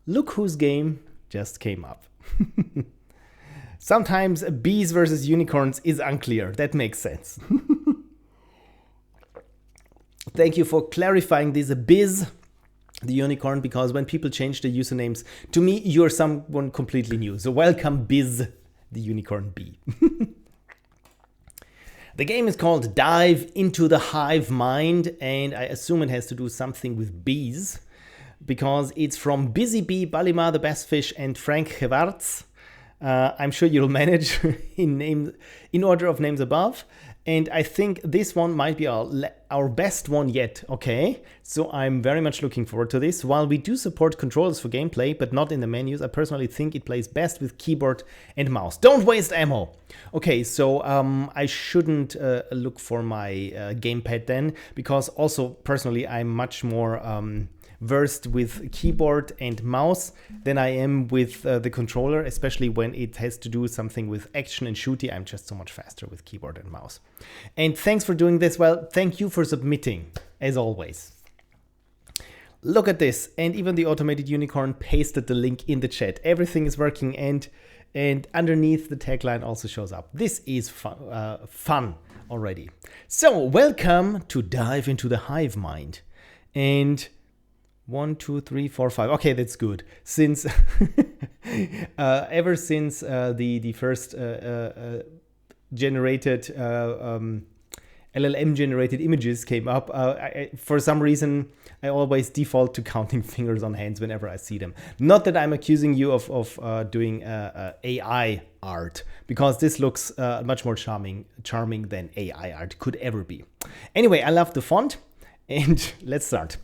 look whose game just came up. Sometimes bees versus unicorns is unclear. That makes sense. Thank you for clarifying this Biz, the unicorn, because when people change their usernames, to me, you're someone completely new. So welcome, Biz, the unicorn bee. The game is called Dive into the Hive Mind, and I assume it has to do something with bees, because it's from Bizzybee, BalimaarTheBassFish, and Frank Gevaerts. I'm sure you'll manage in order of names above. And I think this one might be our best one yet, okay? So I'm very much looking forward to this. While we do support controllers for gameplay, but not in the menus, I personally think it plays best with keyboard and mouse. Don't waste ammo! Okay, so I shouldn't look for my gamepad then, because also personally I'm much more versed with keyboard and mouse than I am with the controller, especially when it has to do something with action and shooty. I'm just so much faster with keyboard and mouse. And thanks for doing this. Well, thank you for submitting, as always. Look at this. And even the automated unicorn pasted the link in the chat. Everything is working, and underneath the tagline also shows up. This is fun already. So welcome to Dive into the Hive Mind. And 1, 2, 3, 4, 5. Okay, that's good. Since ever since the first generated LLM generated images came up, for some reason I always default to counting fingers on hands whenever I see them. Not that I'm accusing you of doing AI art, because this looks much more charming than AI art could ever be. Anyway, I love the font, and let's start.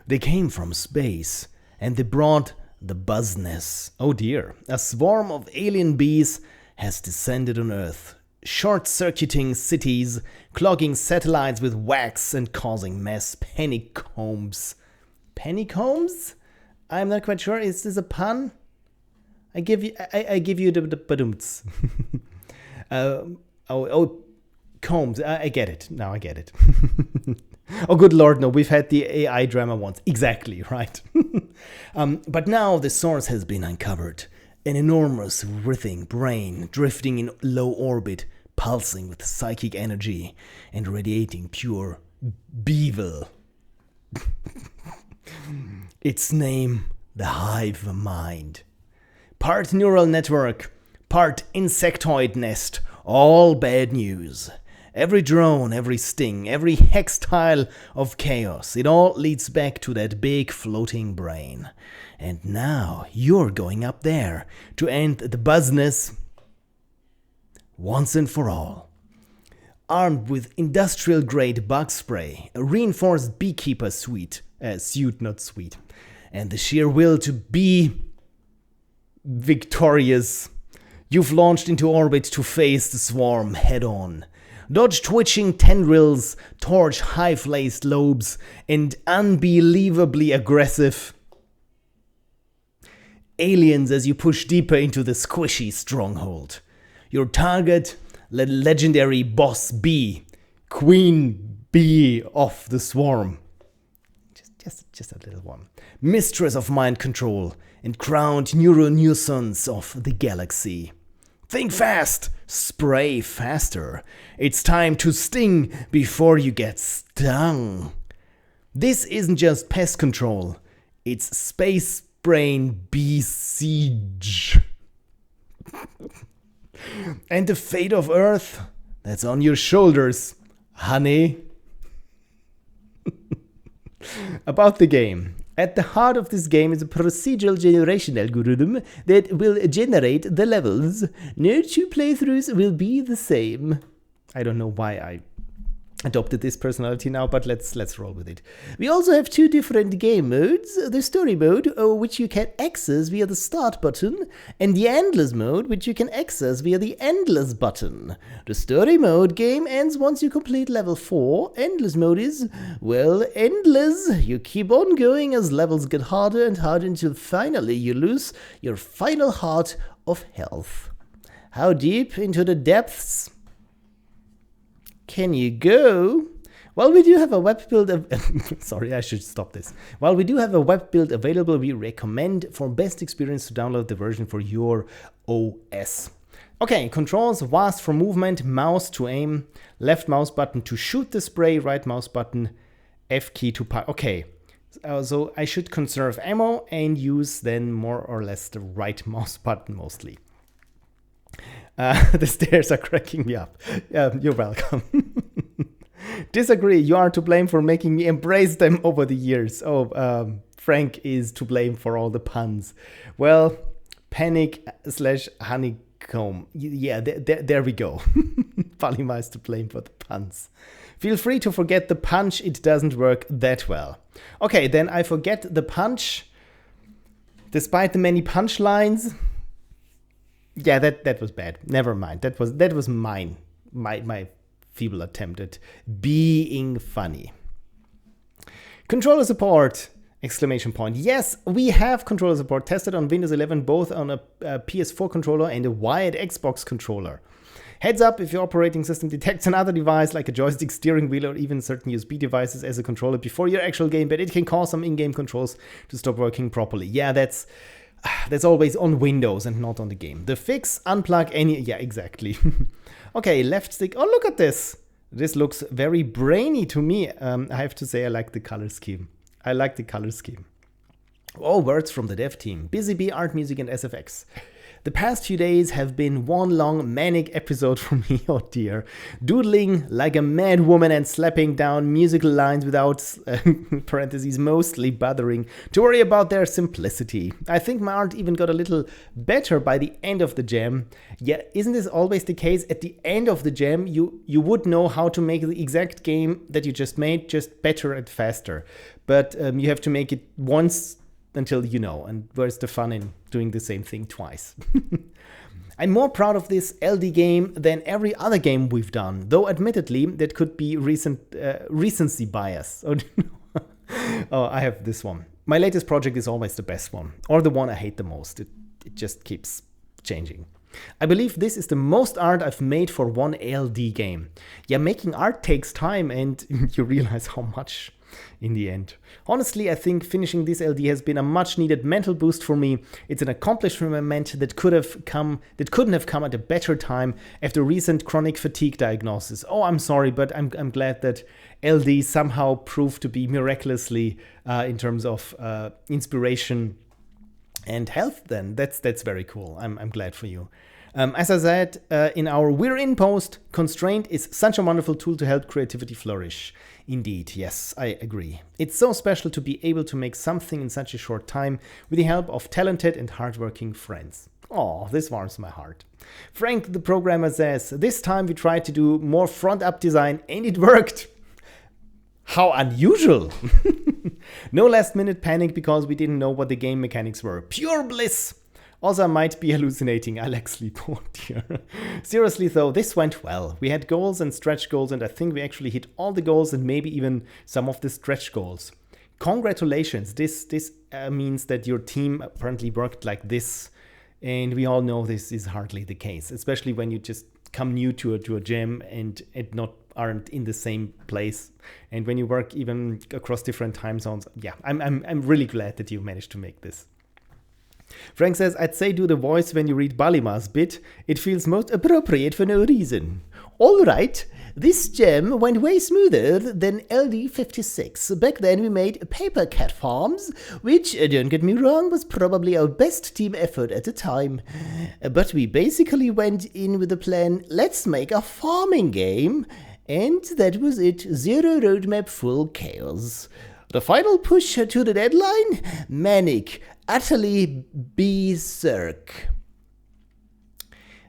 They came from space, and they brought the buzzness. Oh dear, a swarm of alien bees has descended on Earth, short-circuiting cities, clogging satellites with wax and causing mass pennycombs. Pennycombs? I'm not quite sure. Is this a pun? I give you the badumts. Combs. I get it. Now I get it. Oh, good Lord, no, we've had the AI drama once. Exactly, right. But now the source has been uncovered. An enormous writhing brain drifting in low orbit, pulsing with psychic energy and radiating pure beevil. Its name, the Hive Mind. Part neural network, part insectoid nest, all bad news. Every drone, every sting, every hex tile of chaos, it all leads back to that big floating brain. And now you're going up there to end the buzzness once and for all. Armed with industrial-grade bug spray, a reinforced beekeeper suit, and the sheer will to be victorious, you've launched into orbit to face the swarm head-on. Dodge twitching tendrils, torch hive-laced lobes, and unbelievably aggressive aliens as you push deeper into the squishy stronghold. Your target, legendary boss bee, queen bee of the swarm. Just a little one. Mistress of mind control and crowned neuronuisance of the galaxy. Think fast, spray faster. It's time to sting before you get stung. This isn't just pest control, it's space brain bee siege. And the fate of Earth, that's on your shoulders, honey. About the game. At the heart of this game is a procedural generation algorithm that will generate the levels. No two playthroughs will be the same. I don't know why I adopted this personality now, but let's roll with it. We also have two different game modes. The story mode, which you can access via the start button, and the endless mode, which you can access via the endless button. The story mode game ends once you complete level 4. Endless mode is, well, endless. You keep on going as levels get harder and harder until finally you lose your final heart of health. How deep into the depths can you go? While we do have a web build, sorry, I should stop this. While we do have a web build available, we recommend for best experience to download the version for your OS. Okay, controls: WASD for movement, mouse to aim, left mouse button to shoot the spray, right mouse button, F key to park. Okay, so I should conserve ammo and use then more or less the right mouse button mostly. The stairs are cracking me up. You're welcome. Disagree. You are to blame for making me embrace them over the years. Oh, Frank is to blame for all the puns. Well, panic / honeycomb. Yeah, there we go. Balimar is to blame for the puns. Feel free to forget the punch. It doesn't work that well. Okay, then I forget the punch. Despite the many punchlines. Yeah, that was bad. Never mind. That was mine. My feeble attempt at being funny. Controller support! Exclamation point. Yes, we have controller support tested on Windows 11, both on a PS4 controller and a wired Xbox controller. Heads up, if your operating system detects another device like a joystick, steering wheel, or even certain USB devices as a controller before your actual game, but it can cause some in-game controls to stop working properly. Yeah, that's always on Windows and not on the game. The fix: unplug any... Yeah, exactly. Okay, left stick. Oh, look at this. This looks very brainy to me. I have to say I like the color scheme. Oh, words from the dev team. Bizzybee, art, music, and SFX. The past few days have been one long manic episode for me, oh dear. Doodling like a mad woman and slapping down musical lines without, parentheses, mostly bothering to worry about their simplicity. I think my art even got a little better by the end of the jam. Yeah, isn't this always the case? At the end of the jam, you would know how to make the exact game that you just made, just better and faster. But you have to make it once until you know, and where's the fun in doing the same thing twice? I'm more proud of this LD game than every other game we've done, though admittedly that could be recency bias. Oh, I have this one. My latest project is always the best one, or the one I hate the most. It just keeps changing. I believe this is the most art I've made for one LD game. Yeah, making art takes time, and you realize how much in the end. Honestly, I think finishing this LD has been a much needed mental boost for me. It's an accomplishment that couldn't have come at a better time after recent chronic fatigue diagnosis. Oh, I'm sorry, but I'm glad that LD somehow proved to be miraculously in terms of inspiration and health. Then that's very cool. I'm glad for you. As I said in our We're In post, constraint is such a wonderful tool to help creativity flourish. Indeed, yes, I agree. It's so special to be able to make something in such a short time with the help of talented and hardworking friends. Oh, this warms my heart. Frank, the programmer, says, this time we tried to do more front-up design and it worked. How unusual! No last-minute panic because we didn't know what the game mechanics were. Pure bliss! Also, I might be hallucinating. I lack sleep. Oh dear. Seriously though, this went well. We had goals and stretch goals, and I think we actually hit all the goals and maybe even some of the stretch goals. Congratulations. This means that your team apparently worked like this, and we all know this is hardly the case, especially when you just come new to a jam and aren't in the same place, and when you work even across different time zones. Yeah, I'm really glad that you managed to make this. Frank says, I'd say do the voice when you read Balimar's bit. It feels most appropriate for no reason. All right, this jam went way smoother than LD56. Back then we made paper cat farms, which, don't get me wrong, was probably our best team effort at the time. But we basically went in with the plan, let's make a farming game. And that was it. Zero roadmap, full chaos. The final push to the deadline? Manic. Utterly berserk.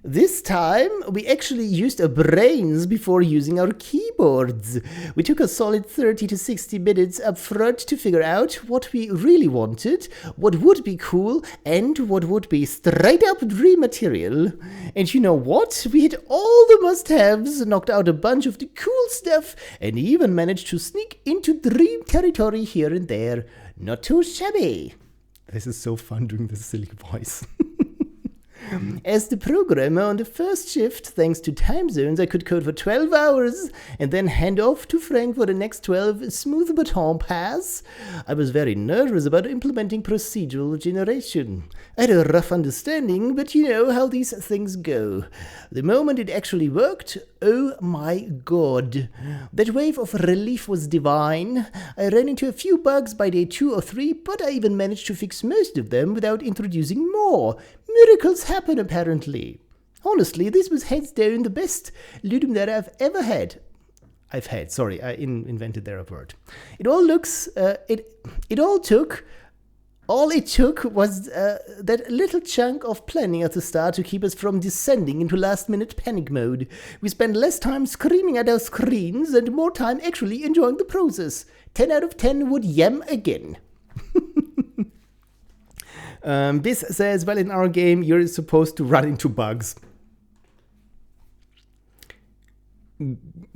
This time, we actually used our brains before using our keyboards. We took a solid 30 to 60 minutes up front to figure out what we really wanted, what would be cool, and what would be straight up dream material. And you know what? We hit all the must-haves, knocked out a bunch of the cool stuff, and even managed to sneak into dream territory here and there. Not too shabby. This is so fun doing this silly voice. As the programmer on the first shift, thanks to time zones, I could code for 12 hours and then hand off to Frank for the next 12 smooth baton pass. I was very nervous about implementing procedural generation. I had a rough understanding, but you know how these things go. The moment it actually worked, oh my god. That wave of relief was divine. I ran into a few bugs by day 2 or 3, but I even managed to fix most of them without introducing more. Miracles happen, apparently. Honestly, this was hands down the best Ludum that I've ever had. Sorry, I invented there a word. All it took was that little chunk of planning at the start to keep us from descending into last-minute panic mode. We spent less time screaming at our screens and more time actually enjoying the process. 10 out of 10 would yam again. This says, well, in our game, you're supposed to run into bugs.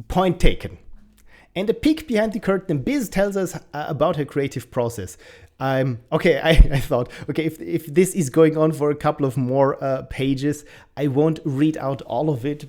Point taken. And a peek behind the curtain, Biz tells us about her creative process. Okay, I thought, okay, if this is going on for a couple of more pages, I won't read out all of it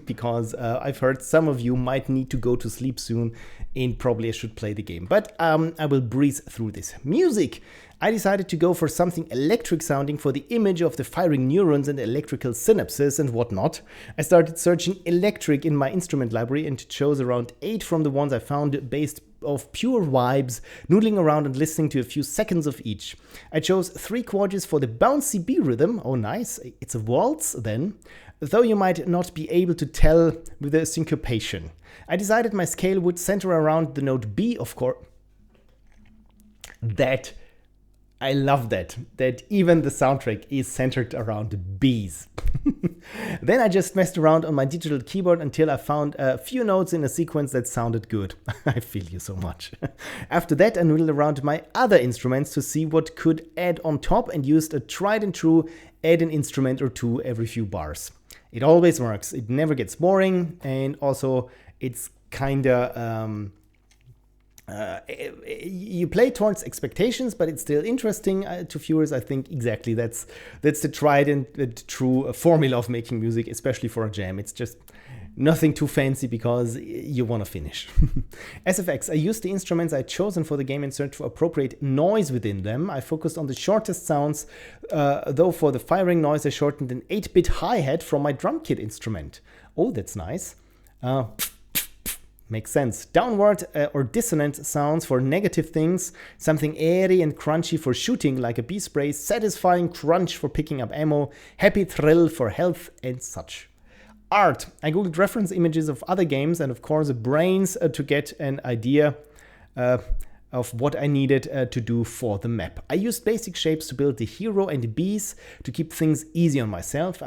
because I've heard some of you might need to go to sleep soon and probably I should play the game. But I will breeze through this. Music. I decided to go for something electric sounding for the image of the firing neurons and electrical synapses and whatnot. I started searching electric in my instrument library and chose around 8 from the ones I found based of pure vibes, noodling around and listening to a few seconds of each. I chose 3 quarters for the bouncy B rhythm. Oh nice, it's a waltz then. Though you might not be able to tell with the syncopation. I decided my scale would center around the note B, of course. I love that even the soundtrack is centered around bees. Then I just messed around on my digital keyboard until I found a few notes in a sequence that sounded good. I feel you so much. After that, I noodled around my other instruments to see what could add on top and used a tried and true add an instrument or two every few bars. It always works. It never gets boring, and also it's kinda you play towards expectations, but it's still interesting to viewers. I think exactly that's the tried and true formula of making music, especially for a jam. It's just nothing too fancy because you want to finish. SFX, I used the instruments I'd chosen for the game and searched for appropriate noise within them. I focused on the shortest sounds, though for the firing noise I shortened an 8-bit hi-hat from my drum kit instrument. Oh, that's nice. Makes sense. Downward or dissonant sounds for negative things, something airy and crunchy for shooting like a bee spray, satisfying crunch for picking up ammo, happy thrill for health and such. Art. I googled reference images of other games and of course brains to get an idea of what I needed to do for the map. I used basic shapes to build the hero and bees to keep things easy on myself.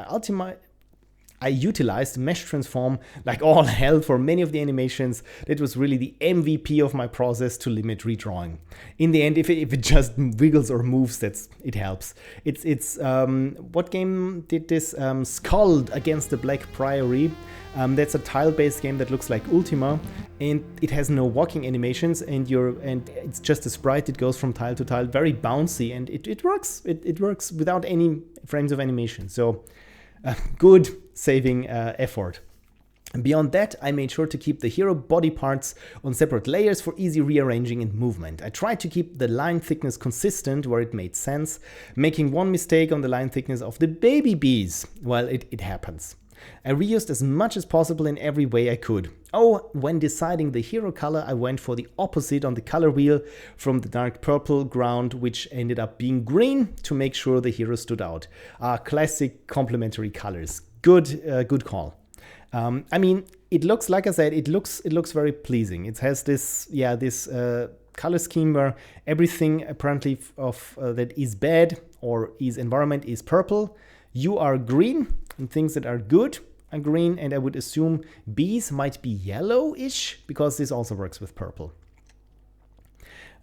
I utilized Mesh Transform like all hell for many of the animations. That was really the MVP of my process to limit redrawing. In the end, if it just wiggles or moves, it helps. It's what game did this? Skull Against the Black Priory. That's a tile-based game that looks like Ultima, and it has no walking animations, and it's just a sprite. It goes from tile to tile, very bouncy, and it works. It works without any frames of animation. So. Good saving effort. Beyond that, I made sure to keep the hero body parts on separate layers for easy rearranging and movement. I tried to keep the line thickness consistent where it made sense, making one mistake on the line thickness of the baby bees. Well, it happens. I reused as much as possible in every way I could. Oh, when deciding the hero color, I went for the opposite on the color wheel from the dark purple ground, which ended up being green to make sure the hero stood out. Classic complementary colors. Good call. I mean, it looks, like I said, it looks very pleasing. It has this color scheme where everything apparently that is bad or is environment is purple. You are green, and things that are good are green, and I would assume bees might be yellowish because this also works with purple.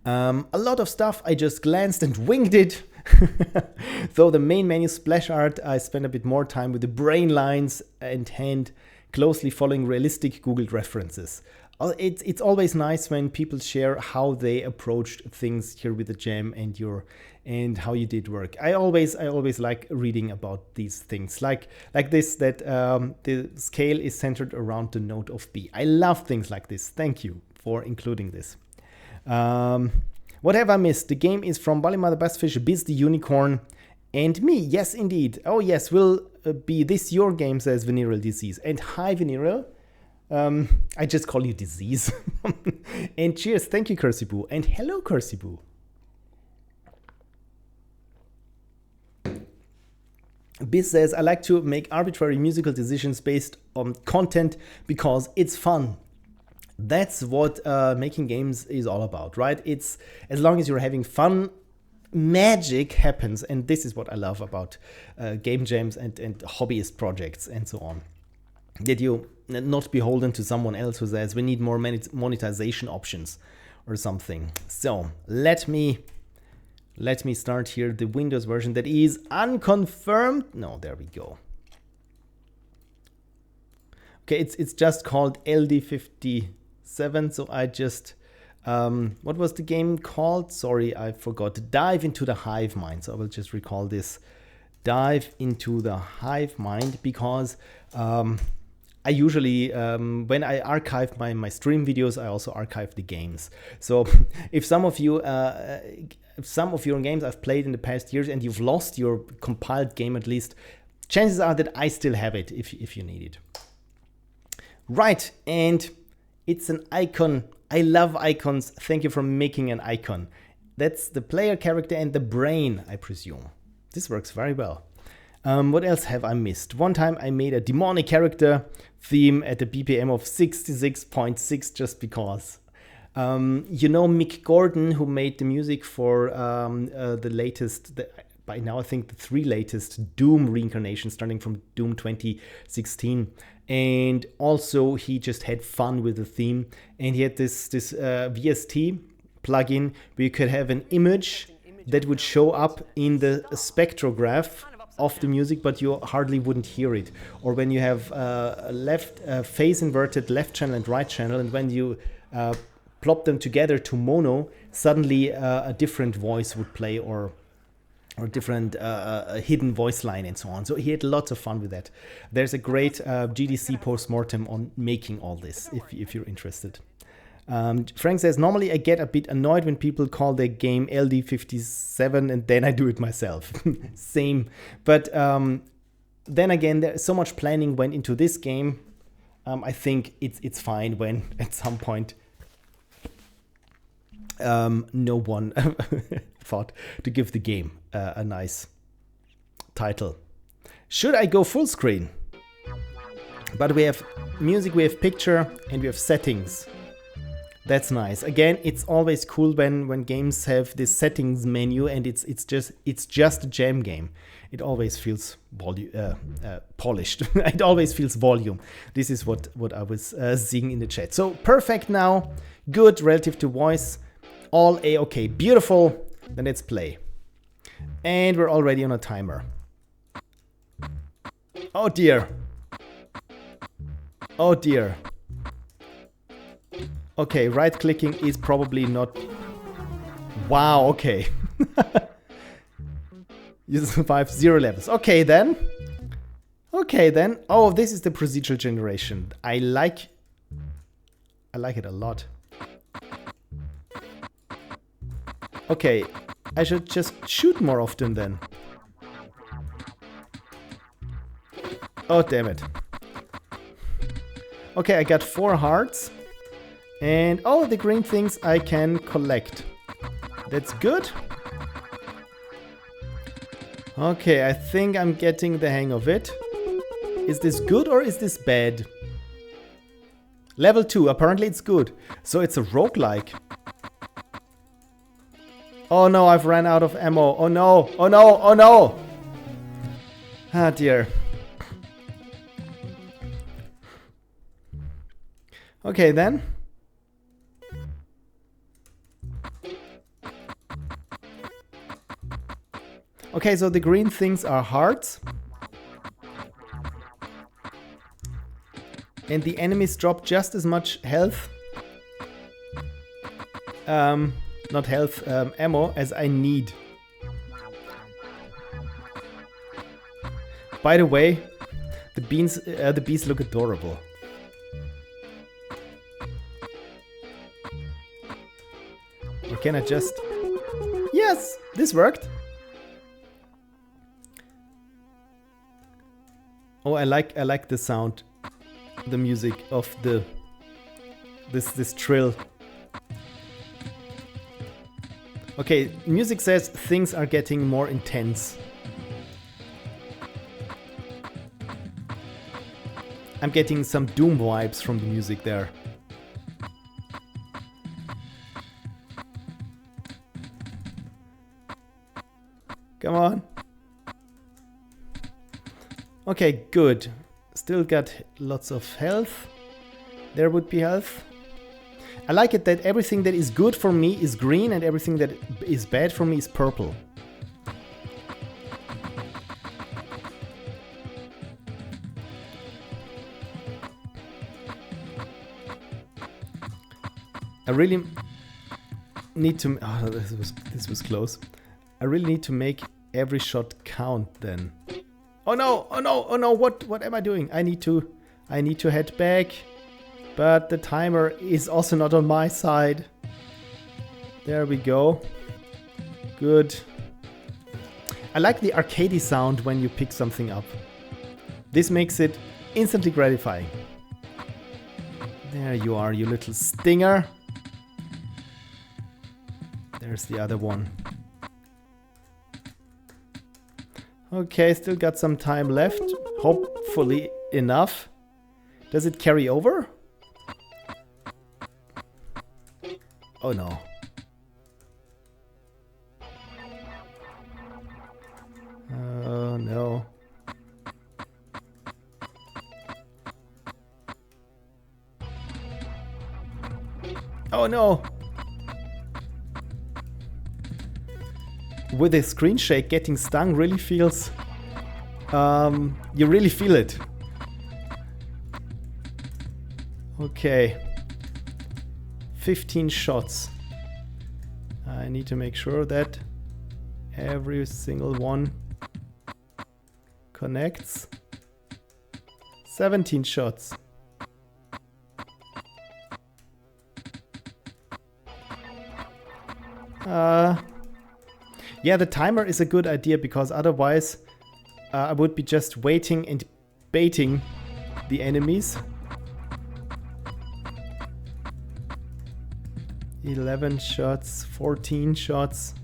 A lot of stuff I just glanced and winged it. Though the main menu splash art, I spent a bit more time with the brain lines and hand closely following realistic Googled references. it's always nice when people share how they approached things here with the jam and how you did work. I always like reading about these things, like this, that the scale is centered around the note of B. I love things like this. Thank you for including this. What have I missed? The game is from BalimaarTheBassFish, Biz the Unicorn, and me. Yes, indeed. Oh yes, will be this your game, says Venereal Disease. And hi, Venereal. I just call you Disease. And cheers. Thank you, kirsybuu. And hello, kirsybuu. Biz says, I like to make arbitrary musical decisions based on content because it's fun. That's what making games is all about, right? It's as long as you're having fun, magic happens. And this is what I love about game jams and hobbyist projects and so on. That you not beholden to someone else who says we need more monetization options or something. So let me start here the Windows version that is unconfirmed. No, there we go. Okay, it's just called LD57. So I just what was the game called? Sorry, I forgot. Dive into the Hive Mind. So I will just recall this. Dive into the Hive Mind, because I usually, when I archive my stream videos, I also archive the games. So if some of you, some of your games I've played in the past years and you've lost your compiled game at least, chances are that I still have it if you need it. Right, and it's an icon. I love icons. Thank you for making an icon. That's the player character and the brain, I presume. This works very well. What else have I missed? One time I made a demonic character theme at a BPM of 66.6 just because. You know Mick Gordon, who made the music for the latest, by now I think the 3 latest Doom reincarnations, starting from Doom 2016. And also he just had fun with the theme. And he had this VST plugin where you could have an image that would show up in the spectrograph of the music, but you hardly wouldn't hear it. Or when you have phase inverted left channel and right channel, and when you plop them together to mono, suddenly a different voice would play, or different hidden voice line and so on. So he had lots of fun with that. There's a great GDC postmortem on making all this, if you're interested. Frank says, normally I get a bit annoyed when people call their game LD57 and then I do it myself. Same. But then again, there's so much planning went into this game. I think it's fine when at some point no one thought to give the game a nice title. Should I go full screen? But we have music, we have picture, and we have settings. That's nice. Again, it's always cool when games have this settings menu and it's just a jam game. It always feels polished. It always feels volume. This is what I was seeing in the chat. So perfect now, good relative to voice, all A-okay, beautiful. Then let's play. And we're already on a timer. Oh dear. Oh dear. Okay, right-clicking is probably not... Wow, okay. You survive 0 levels. Okay, then. Okay, then. Oh, this is the procedural generation. I like it a lot. Okay, I should just shoot more often then. Oh, damn it. Okay, I got 4 hearts. And all the green things I can collect. That's good. Okay, I think I'm getting the hang of it. Is this good or is this bad? Level 2, apparently it's good. So it's a roguelike. Oh no, I've ran out of ammo. Oh no, oh no, oh no! Ah dear. Okay then. Okay, so the green things are hearts. And the enemies drop just as much health not health, ammo, as I need. By the way, the bees look adorable. Or can I just... Yes, this worked. Oh, I like the sound, the music of the this trill. Okay, music says things are getting more intense. I'm getting some Doom vibes from the music there. Come on. Okay, good. Still got lots of health. There would be health. I like it that everything that is good for me is green and everything that is bad for me is purple. I really need to... Oh, this was close. I really need to make every shot count then. Oh no! Oh no! Oh no! What am I doing? I need to head back. But the timer is also not on my side. There we go. Good. I like the arcadey sound when you pick something up. This makes it instantly gratifying. There you are, you little stinger. There's the other one. Okay, still got some time left. Hopefully enough. Does it carry over? Oh no. Oh no. Oh no! With a screen shake, getting stung really feels... you really feel it. Okay. 15 shots. I need to make sure that every single one connects. 17 shots. Yeah, the timer is a good idea because otherwise I would be just waiting and baiting the enemies. 11 shots, 14 shots.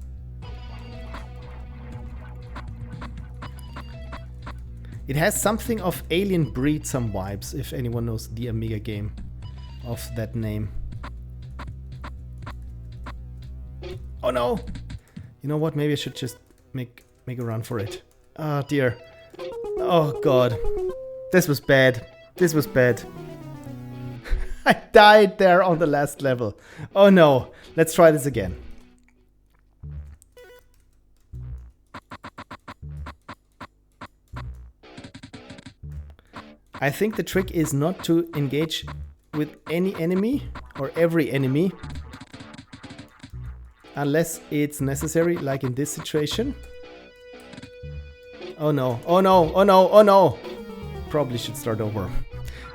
It has something of Alien Breed, some vibes, if anyone knows the Amiga game of that name. Oh no! You know what, maybe I should just make a run for it. Oh dear. Oh god. This was bad. This was bad. I died there on the last level. Oh no. Let's try this again. I think the trick is not to engage with any enemy or every enemy unless it's necessary, like in this situation. Oh no, oh no, oh no, oh no! Probably should start over.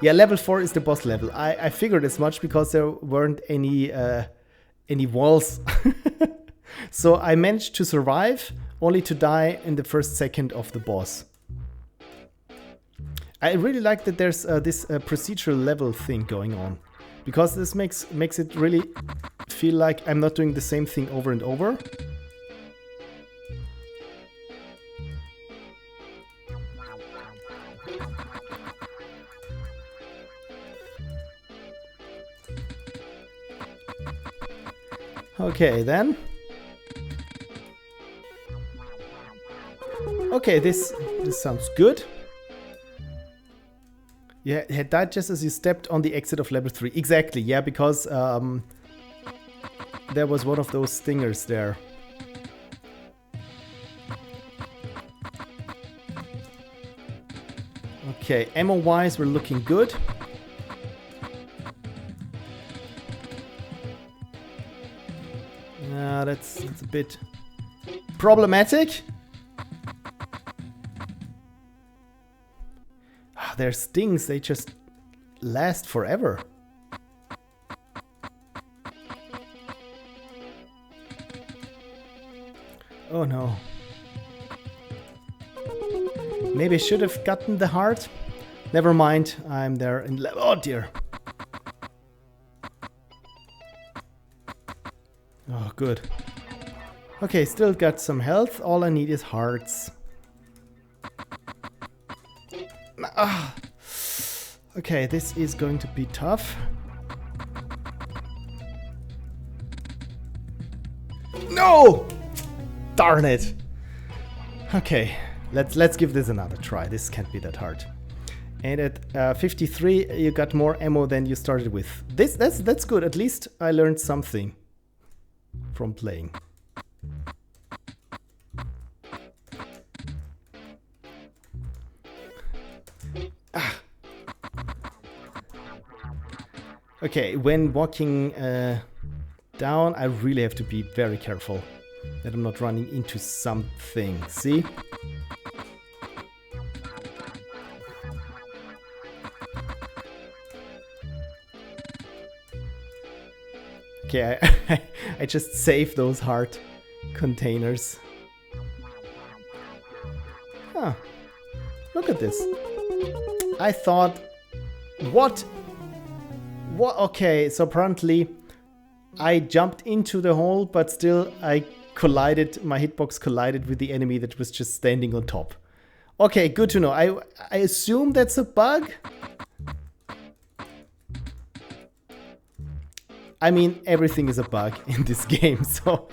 Yeah, level 4 is the boss level. I figured as much because there weren't any walls. So I managed to survive, only to die in the first second of the boss. I really like that there's this procedural level thing going on, because this makes it really feel like I'm not doing the same thing over and over. Okay, then. Okay, this sounds good. Yeah, it had died just as you stepped on the exit of level 3. Exactly, yeah, because there was one of those stingers there. Okay, ammo-wise, we're looking good. bit problematic. Their stings, they just last forever. Oh no. Maybe I should have gotten the heart. Never mind, I'm there in level. Oh dear. Oh, good. Okay, still got some health. All I need is hearts. Ah. Okay, this is going to be tough. No! Darn it. Okay, let's give this another try. This can't be that hard. And at 53, you got more ammo than you started with. That's good. At least I learned something from playing. Okay, when walking down, I really have to be very careful that I'm not running into something. See? Okay, I just saved those heart containers. Huh. Look at this. I thought, what? Okay, so apparently I jumped into the hole, but still I collided, my hitbox collided with the enemy that was just standing on top. Okay, good to know. I assume that's a bug. I mean, everything is a bug in this game, so...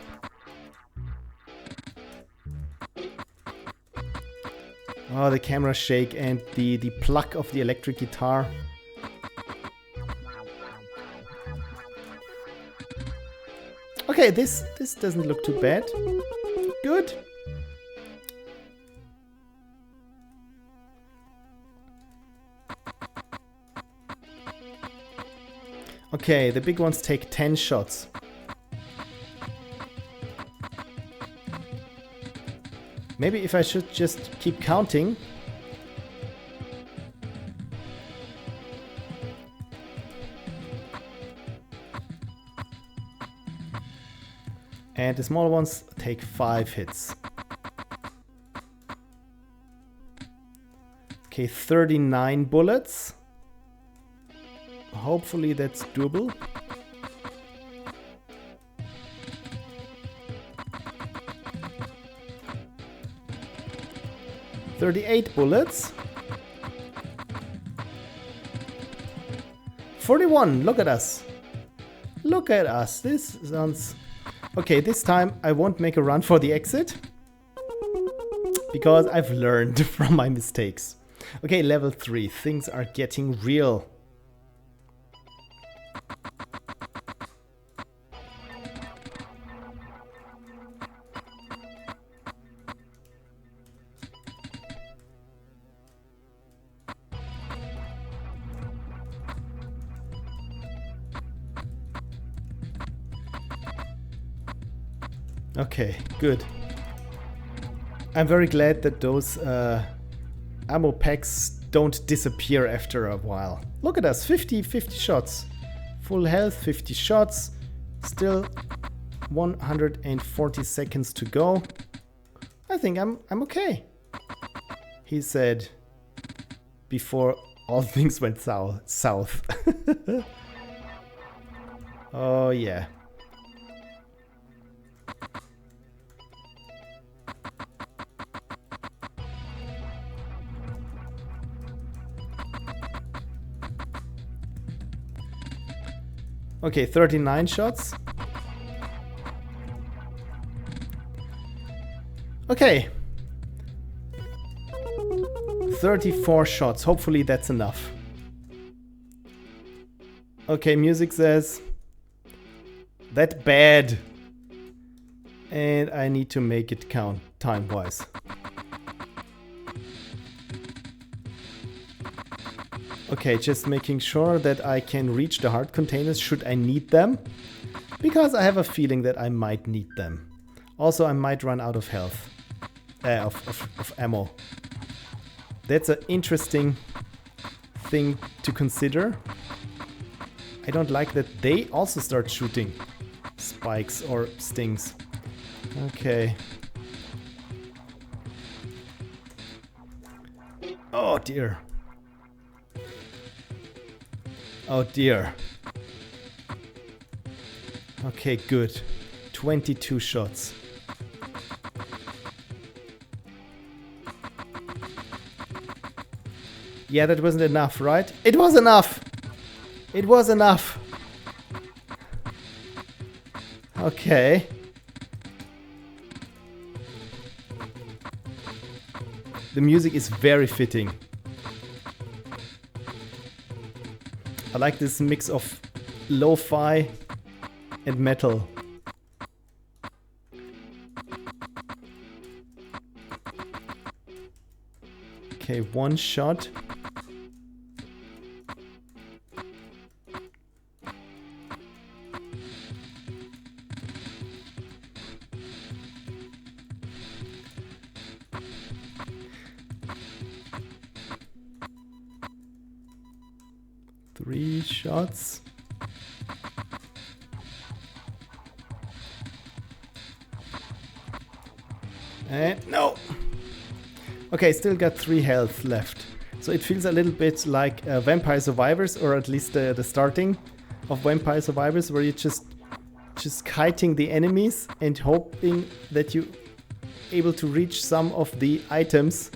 Oh, the camera shake and the pluck of the electric guitar. Okay, this doesn't look too bad. Good. Okay, the big ones take 10 shots. Maybe if I should just keep counting. And the smaller ones take 5 hits. Okay, 39 bullets. Hopefully that's doable. $38 bullets. 41, look at us. Look at us, this sounds... Okay, this time I won't make a run for the exit. Because I've learned from my mistakes. Okay, level 3, things are getting real. Okay, good. I'm very glad that those ammo packs don't disappear after a while. Look at us, 50 shots. Full health, 50 shots. Still 140 seconds to go. I think I'm okay. He said before all things went south. Oh yeah. Okay, 39 shots. Okay. 34 shots. Hopefully that's enough. Okay, music says that bad. And I need to make it count time-wise. Okay, just making sure that I can reach the heart containers should I need them. Because I have a feeling that I might need them. Also, I might run out of health. Of ammo. That's an interesting thing to consider. I don't like that they also start shooting spikes or stings. Okay. Oh dear. Oh dear. Okay, good. 22 shots. Yeah, that wasn't enough, right? It was enough! It was enough! Okay. The music is very fitting. I like this mix of lo-fi and metal. Okay, one shot. Three shots. And no! Okay, still got 3 health left. So it feels a little bit like Vampire Survivors, or at least the starting of Vampire Survivors, where you're just kiting the enemies and hoping that you're able to reach some of the items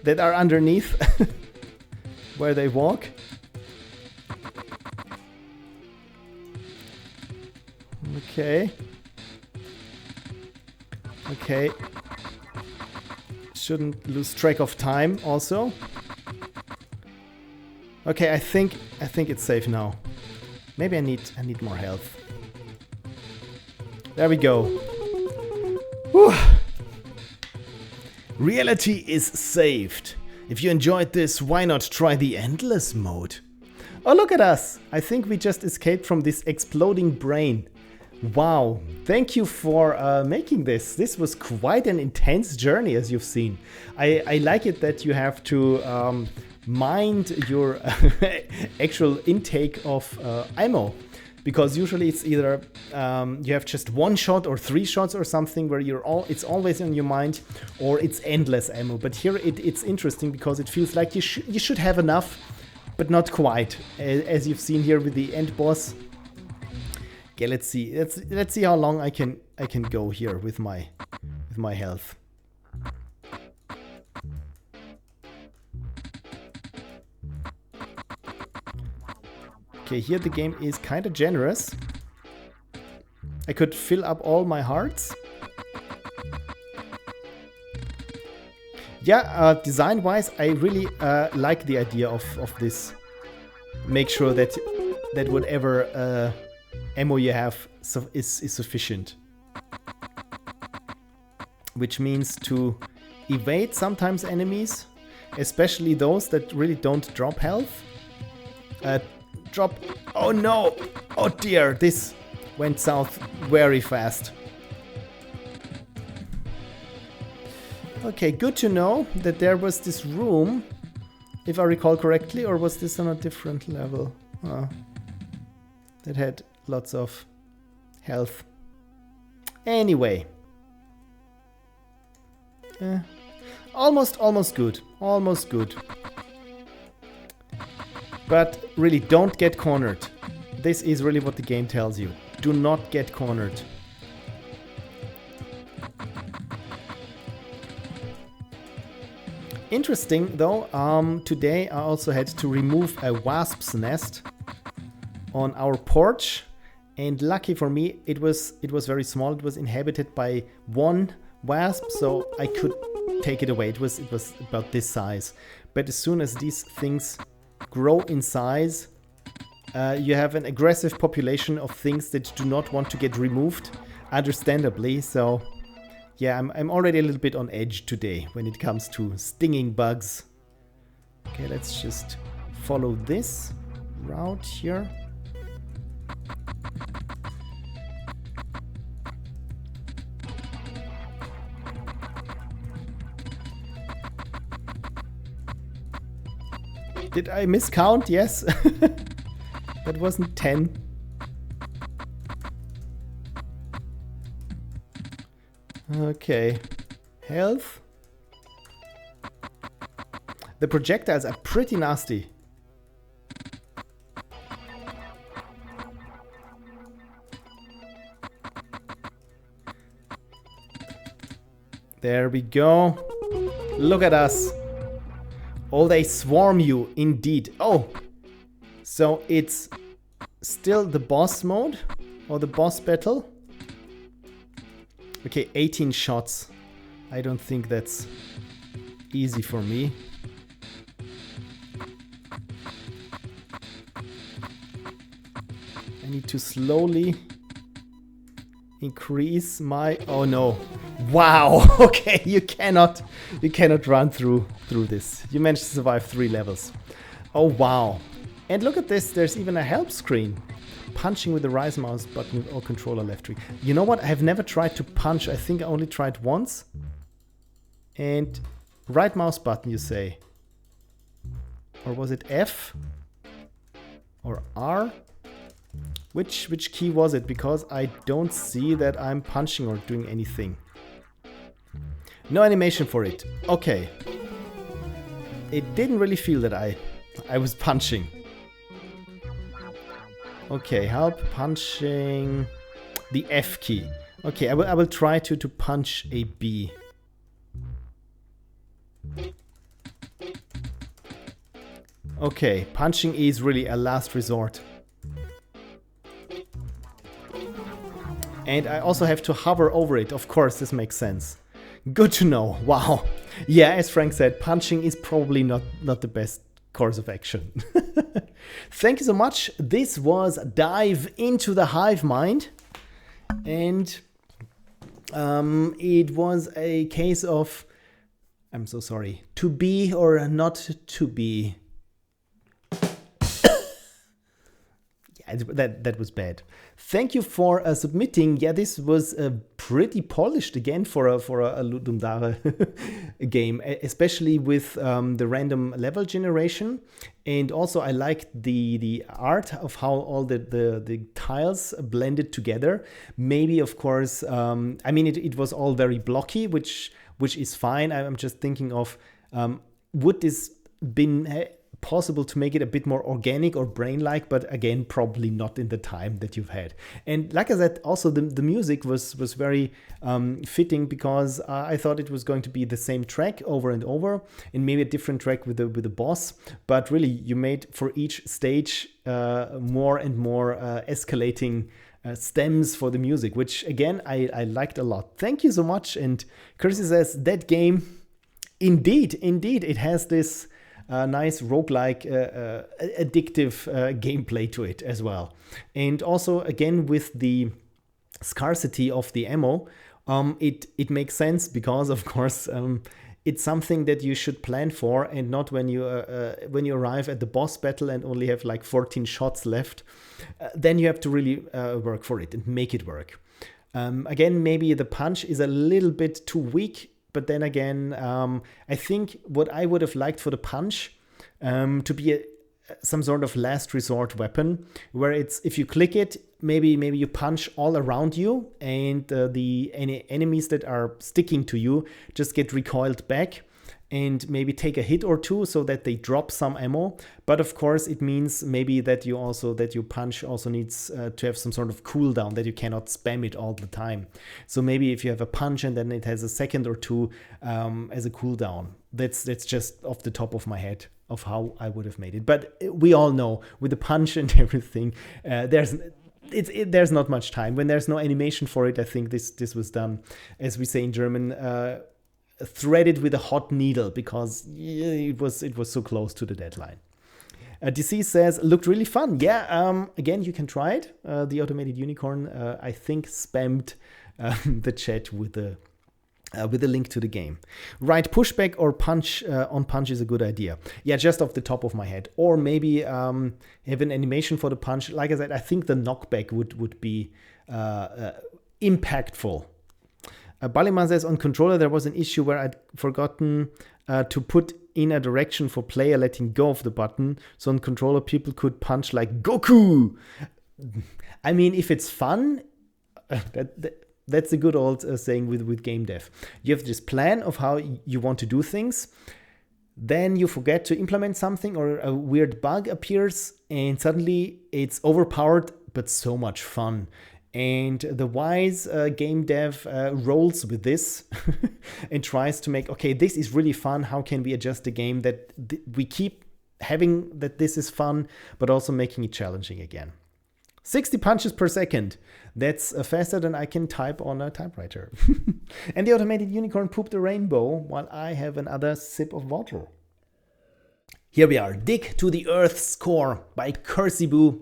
that are underneath where they walk. Okay. Okay. Shouldn't lose track of time also. Okay, I think it's safe now. Maybe I need more health. There we go. Whew. Reality is saved. If you enjoyed this, why not try the endless mode? Oh, look at us! I think we just escaped from this exploding brain. Wow, thank you for making this. This was quite an intense journey, as you've seen. I like it that you have to mind your actual intake of ammo. Because usually it's either you have just 1 shot or 3 shots or something where it's always in your mind, or it's endless ammo. But here it's interesting because it feels like you should have enough, but not quite, as you've seen here with the end boss. Okay, let's see. Let's see how long I can go here with my health. Okay, here the game is kind of generous. I could fill up all my hearts. Yeah, design-wise, I really like the idea of this. Make sure that whatever ammo you have is sufficient. Which means to evade sometimes enemies, especially those that really don't drop health. Oh no! Oh dear, this went south very fast. Okay, good to know that there was this room, if I recall correctly, or was this on a different level? That had lots of health. Anyway. Almost good. Almost good. But really, don't get cornered. This is really what the game tells you. Do not get cornered. Interesting though, today I also had to remove a wasp's nest on our porch, and lucky for me it was very small. It was inhabited by 1 wasp, so I could take it away. It was about this size. But as soon as these things grow in size, you have an aggressive population of things that do not want to get removed, understandably. So yeah, I'm already a little bit on edge today when it comes to stinging bugs. Okay, let's just follow this route here. Did I miscount? Yes. That wasn't 10. Okay. Health. The projectiles are pretty nasty. There we go. Look at us. Oh, they swarm you, indeed. Oh, so it's still the boss mode or the boss battle. Okay, 18 shots. I don't think that's easy for me. I need to slowly increase my... Oh no. Wow. Okay, you cannot run through this. You managed to survive 3 levels. Oh wow. And look at this, there's even a help screen. Punching with the right mouse button or controller left trigger. You know what? I've never tried to punch. I think I only tried once. And right mouse button, you say. Or was it F? Or R? Which key was it? Because I don't see that I'm punching or doing anything. No animation for it. Okay. It didn't really feel that I was punching. Okay, help punching the F key. Okay, I will try to punch a B. Okay, punching E is really a last resort. And I also have to hover over it. Of course, this makes sense. Good to know. Wow. Yeah, as Frank said, punching is probably not the best course of action. Thank you so much. This was Dive into the Hive Mind. And it was a case of, I'm so sorry, to be or not to be. Yeah, that was bad. Thank you for submitting. Yeah, this was pretty polished again for a Ludum Dare game, especially with the random level generation. And also I liked the art of how all the tiles blended together. Maybe, of course, I mean, it was all very blocky, which is fine. I'm just thinking of, would this been possible to make it a bit more organic or brain-like, but again, probably not in the time that you've had. And like I said, also the music was very fitting, because I thought it was going to be the same track over and over, and maybe a different track with the boss. But really, you made for each stage more and more escalating stems for the music, which again I liked a lot. Thank you so much. And Kirsy says that game, indeed, it has this nice roguelike, addictive gameplay to it as well. And also, again, with the scarcity of the ammo, it makes sense, because, of course, it's something that you should plan for, and not when you arrive at the boss battle and only have like 14 shots left. Then you have to really work for it and make it work. Again, maybe the punch is a little bit too weak. But then again, I think what I would have liked for the punch to be some sort of last resort weapon, where it's, if you click it, maybe you punch all around you, and any enemies that are sticking to you just get recoiled back and maybe take a hit or two, so that they drop some ammo. But of course, it means maybe that your punch also needs to have some sort of cooldown, that you cannot spam it all the time. So maybe if you have a punch and then it has a second or two as a cooldown. That's just off the top of my head of how I would have made it. But we all know, with the punch and everything, there's not much time. When there's no animation for it, I think this was done, as we say in German, threaded with a hot needle, because it was so close to the deadline. DC says, looked really fun. Yeah, again, you can try it. The Automated Unicorn, I think, spammed the chat with the link to the game. Right, pushback or punch on punch is a good idea. Yeah, just off the top of my head. Or maybe have an animation for the punch. Like I said, I think the knockback would be impactful. Balimaar says, on controller there was an issue where I'd forgotten to put in a direction for player letting go of the button, so on controller people could punch like Goku. I mean, if it's fun, that's a good old saying with game dev. You have this plan of how you want to do things, then you forget to implement something or a weird bug appears and suddenly it's overpowered but so much fun. And the wise game dev rolls with this and tries to make, okay, this is really fun. How can we adjust the game that we keep having that this is fun, but also making it challenging again. 60 punches per second. That's faster than I can type on a typewriter. And the automated unicorn pooped a rainbow while I have another sip of water. Here we are. Dig to the Earth score by kirsybuu.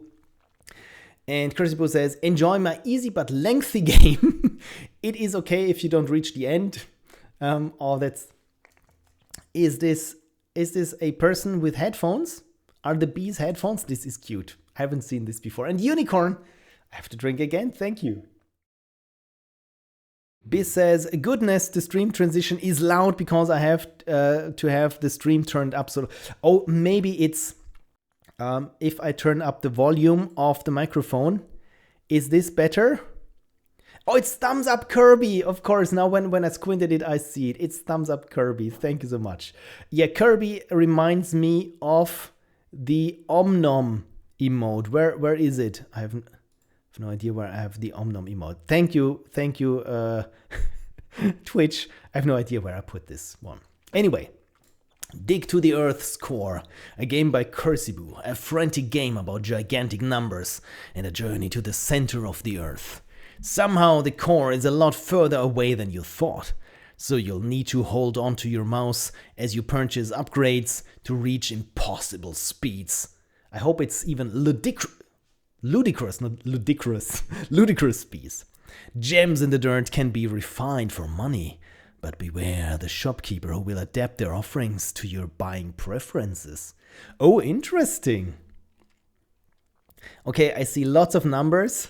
And kirsybuu says, enjoy my easy but lengthy game. It is okay if you don't reach the end. Is this a person with headphones? Are the bees headphones? This is cute. I haven't seen this before. And unicorn, I have to drink again. Thank you. Biz says, goodness, the stream transition is loud because I have to have the stream turned up. So, oh, maybe it's if I turn up the volume of the microphone. Is this better? Oh, it's thumbs up Kirby. Of course, now when I squinted it, I see it. It's thumbs up Kirby. Thank you so much. Yeah, Kirby reminds me of the Om-Nom emote. Where is it? I have no idea where I have the Om-Nom emote. Thank you, Twitch. I have no idea where I put this one. Anyway, Dig to the Earth score, a game by kirsybuu, a frantic game about gigantic numbers and a journey to the center of the Earth. Somehow the core is a lot further away than you thought, so you'll need to hold on to your mouse as you purchase upgrades to reach impossible speeds. I hope it's even ludicrous speeds. Gems in the dirt can be refined for money, but beware the shopkeeper who will adapt their offerings to your buying preferences. Oh, interesting. Okay, I see lots of numbers,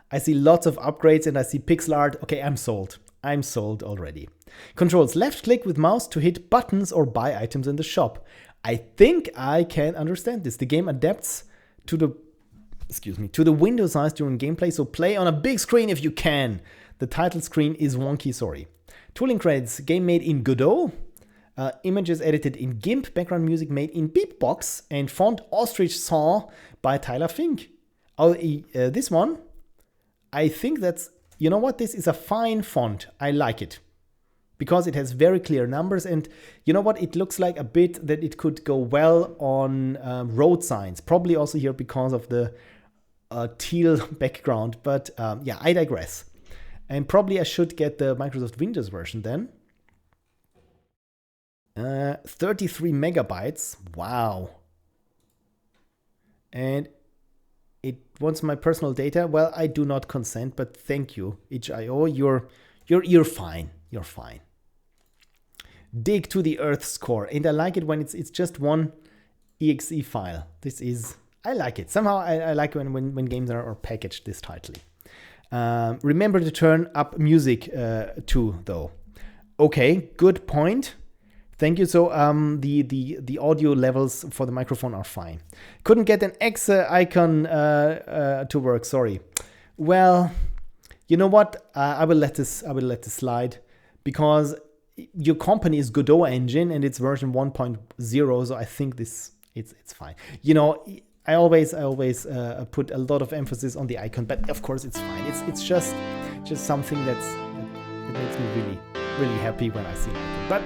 I see lots of upgrades, and I see pixel art. Okay, I'm sold. I'm sold already. Controls left click with mouse to hit buttons or buy items in the shop. I think I can understand this. The game adapts to the window size during gameplay, so play on a big screen if you can. The title screen is wonky, sorry. Tooling credits, game made in Godot, images edited in GIMP, background music made in Beatbox, and font Ostrich Saw by Tyler Fink. Oh, this one, I think that's, you know what, this is a fine font. I like it because it has very clear numbers, and you know what, it looks like a bit that it could go well on road signs, probably also here because of the teal background, but yeah, I digress. And probably I should get the Microsoft Windows version then. 33 megabytes, wow. And it wants my personal data. Well, I do not consent, but thank you, itch.io. You're fine. You're fine. Dig to the Earth score, and I like it when it's just one exe file. This is, I like it. Somehow I like when games are packaged this tightly. Remember to turn up music too, though. Okay, good point. Thank you. So the audio levels for the microphone are fine. Couldn't get an X icon to work. Sorry. Well, you know what? I will let this slide because your company is Godot engine and it's version 1.0. So I think it's fine. You know, I always put a lot of emphasis on the icon, but of course it's fine. It's just something that makes me really happy when I see an icon. But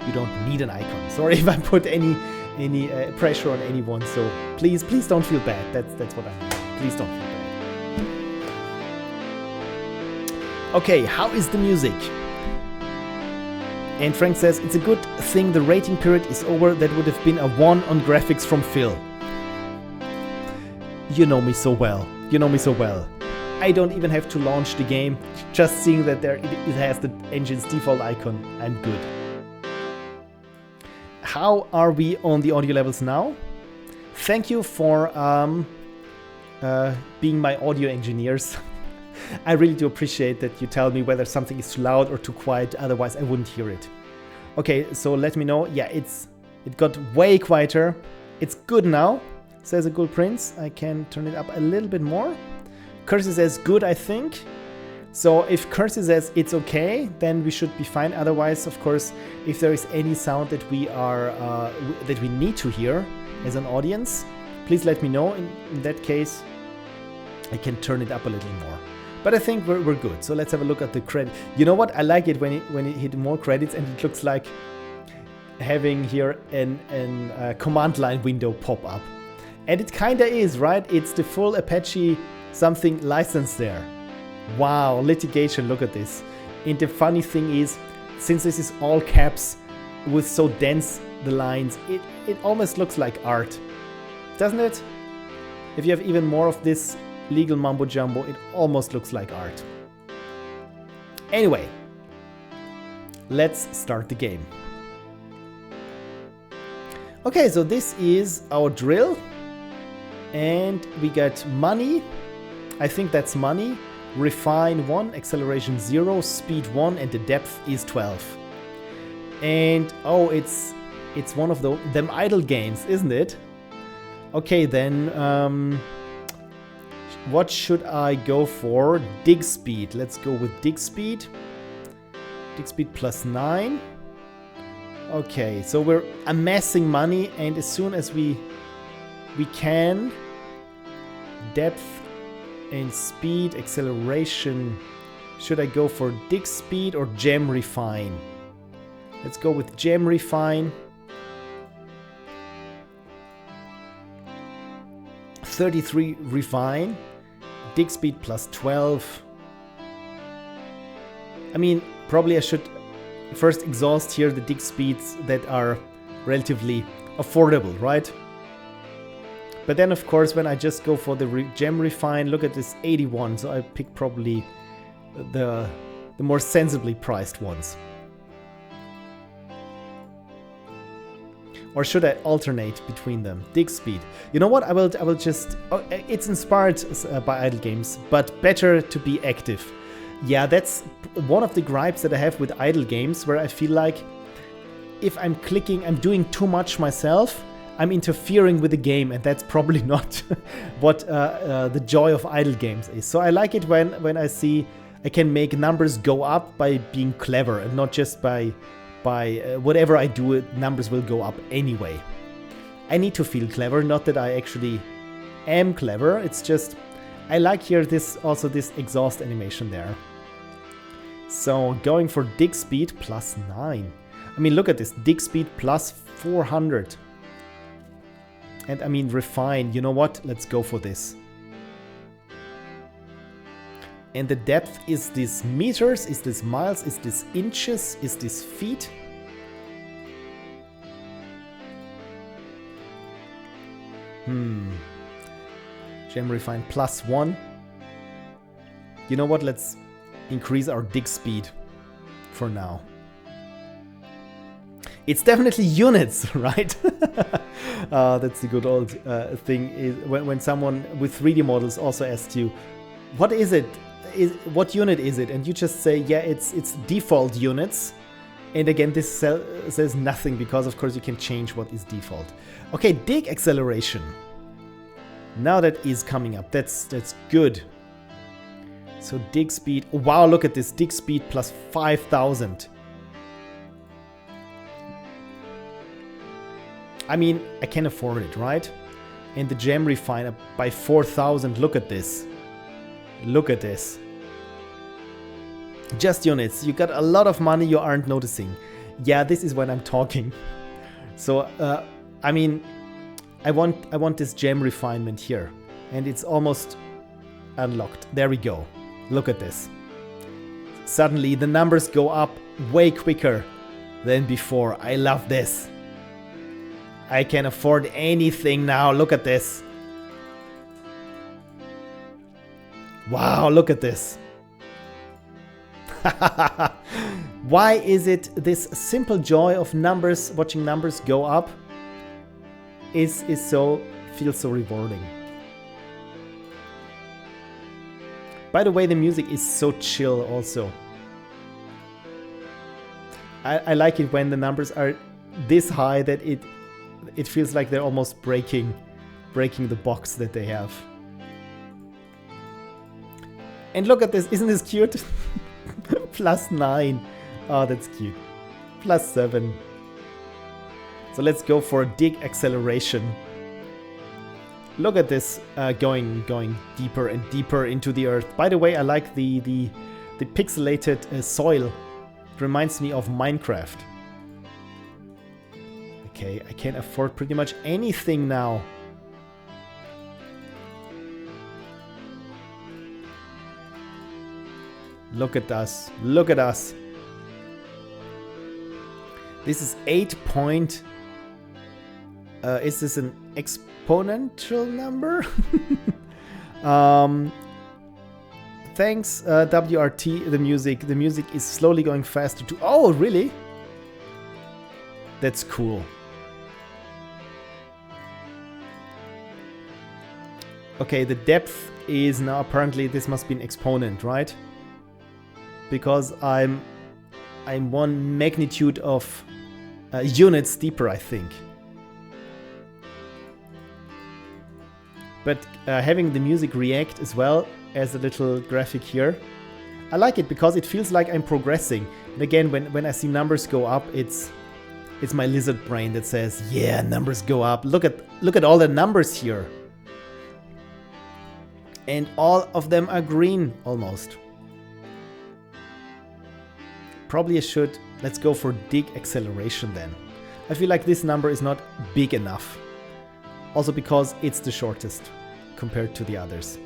you don't need an icon. Sorry if I put any pressure on anyone. So please don't feel bad. That's what I mean. Please don't feel bad. Okay, how is the music? And Frank says it's a good thing the rating period is over. That would have been a 1 on graphics from Phil. You know me so well. You know me so well. I don't even have to launch the game. Just seeing that it has the engine's default icon, I'm good. How are we on the audio levels now? Thank you for being my audio engineers. I really do appreciate that you tell me whether something is too loud or too quiet. Otherwise, I wouldn't hear it. Okay, so let me know. Yeah, it's It got way quieter. It's good now, says a good prince. I can turn it up a little bit more. Cursey says good, I think. So if Cursey says it's okay, then we should be fine. Otherwise, of course, if there is any sound that we need to hear as an audience, please let me know. In that case, I can turn it up a little more. But I think we're good. So let's have a look at the credit. You know what? I like it when it hit more credits and it looks like having here a command line window pop up. And it kinda is, right? It's the full Apache something license there. Wow, litigation, look at this. And the funny thing is, since this is all caps with so dense the lines, it almost looks like art. Doesn't it? If you have even more of this legal mumbo jumbo, it almost looks like art. Anyway, let's start the game. Okay, so this is our drill. And we got money. I think that's money. Refine 1, acceleration 0, speed 1, and the depth is 12. And oh, it's one of them idle games, isn't it? Okay, then what should I go for? Dig speed. Let's go with dig speed. Dig speed plus 9. Okay, so we're amassing money, and as soon as we can, depth and speed, acceleration. Should I go for dig speed or gem refine? Let's go with gem refine. 33 refine. Dig speed plus 12. I mean, probably I should first exhaust here the dig speeds that are relatively affordable, right? But then, of course, when I just go for the gem refine, look at this 81. So I pick probably the more sensibly priced ones. Or should I alternate between them? Dig speed. You know what? I will just. Oh, it's inspired by idle games, but better to be active. Yeah, that's one of the gripes that I have with idle games, where I feel like if I'm clicking, I'm doing too much myself. I'm interfering with the game, and that's probably not what the joy of idle games is. So I like it when I see I can make numbers go up by being clever, and not just by whatever I do, numbers will go up anyway. I need to feel clever, not that I actually am clever. It's just I like here this exhaust animation there. So going for dig speed plus 9. I mean, look at this, dig speed plus 400. And I mean, refine, you know what? Let's go for this. And the depth, is this meters? Is this miles? Is this inches? Is this feet? Gem refine plus 1. You know what? Let's increase our dig speed for now. It's definitely units, right? That's the good old thing, is when someone with 3D models also asks you, what is it? What unit is it? And you just say, yeah, it's default units. And again, this says nothing, because of course you can change what is default. Okay, dig acceleration. Now that is coming up. That's good. So dig speed. Wow, look at this. Dig speed plus 5,000. I mean, I can afford it, right? And the gem refiner by 4,000. Look at this. Look at this. Just units. You got a lot of money you aren't noticing. Yeah, this is when I'm talking. So, I mean, I want this gem refinement here. And it's almost unlocked. There we go. Look at this. Suddenly the numbers go up way quicker than before. I love this. I can afford anything now. Look at this. Wow, look at this. Why is it this simple joy of numbers, watching numbers go up, feels so rewarding. By the way, the music is so chill also. I like it when the numbers are this high that it feels like they're almost breaking the box that they have. And look at this, isn't this cute? +9. Oh, that's cute. +7. So let's go for a dig acceleration. Look at this going deeper and deeper into the earth. By the way, I like the pixelated soil. It reminds me of Minecraft. Okay, I can afford pretty much anything now. Look at us. Look at us. This is 8 point... is this an exponential number? Thanks, WRT, the music. The music is slowly going faster too. Oh, really? That's cool. Okay, the depth is now apparently this must be an exponent, right? Because I'm 1 magnitude of units deeper, I think. But having the music react as well as a little graphic here, I like it because it feels like I'm progressing. And again, when I see numbers go up, it's my lizard brain that says, yeah, numbers go up. Look at all the numbers here. And all of them are green almost. Probably I should, let's go for dig acceleration then. I feel like this number is not big enough. Also because it's the shortest compared to the others.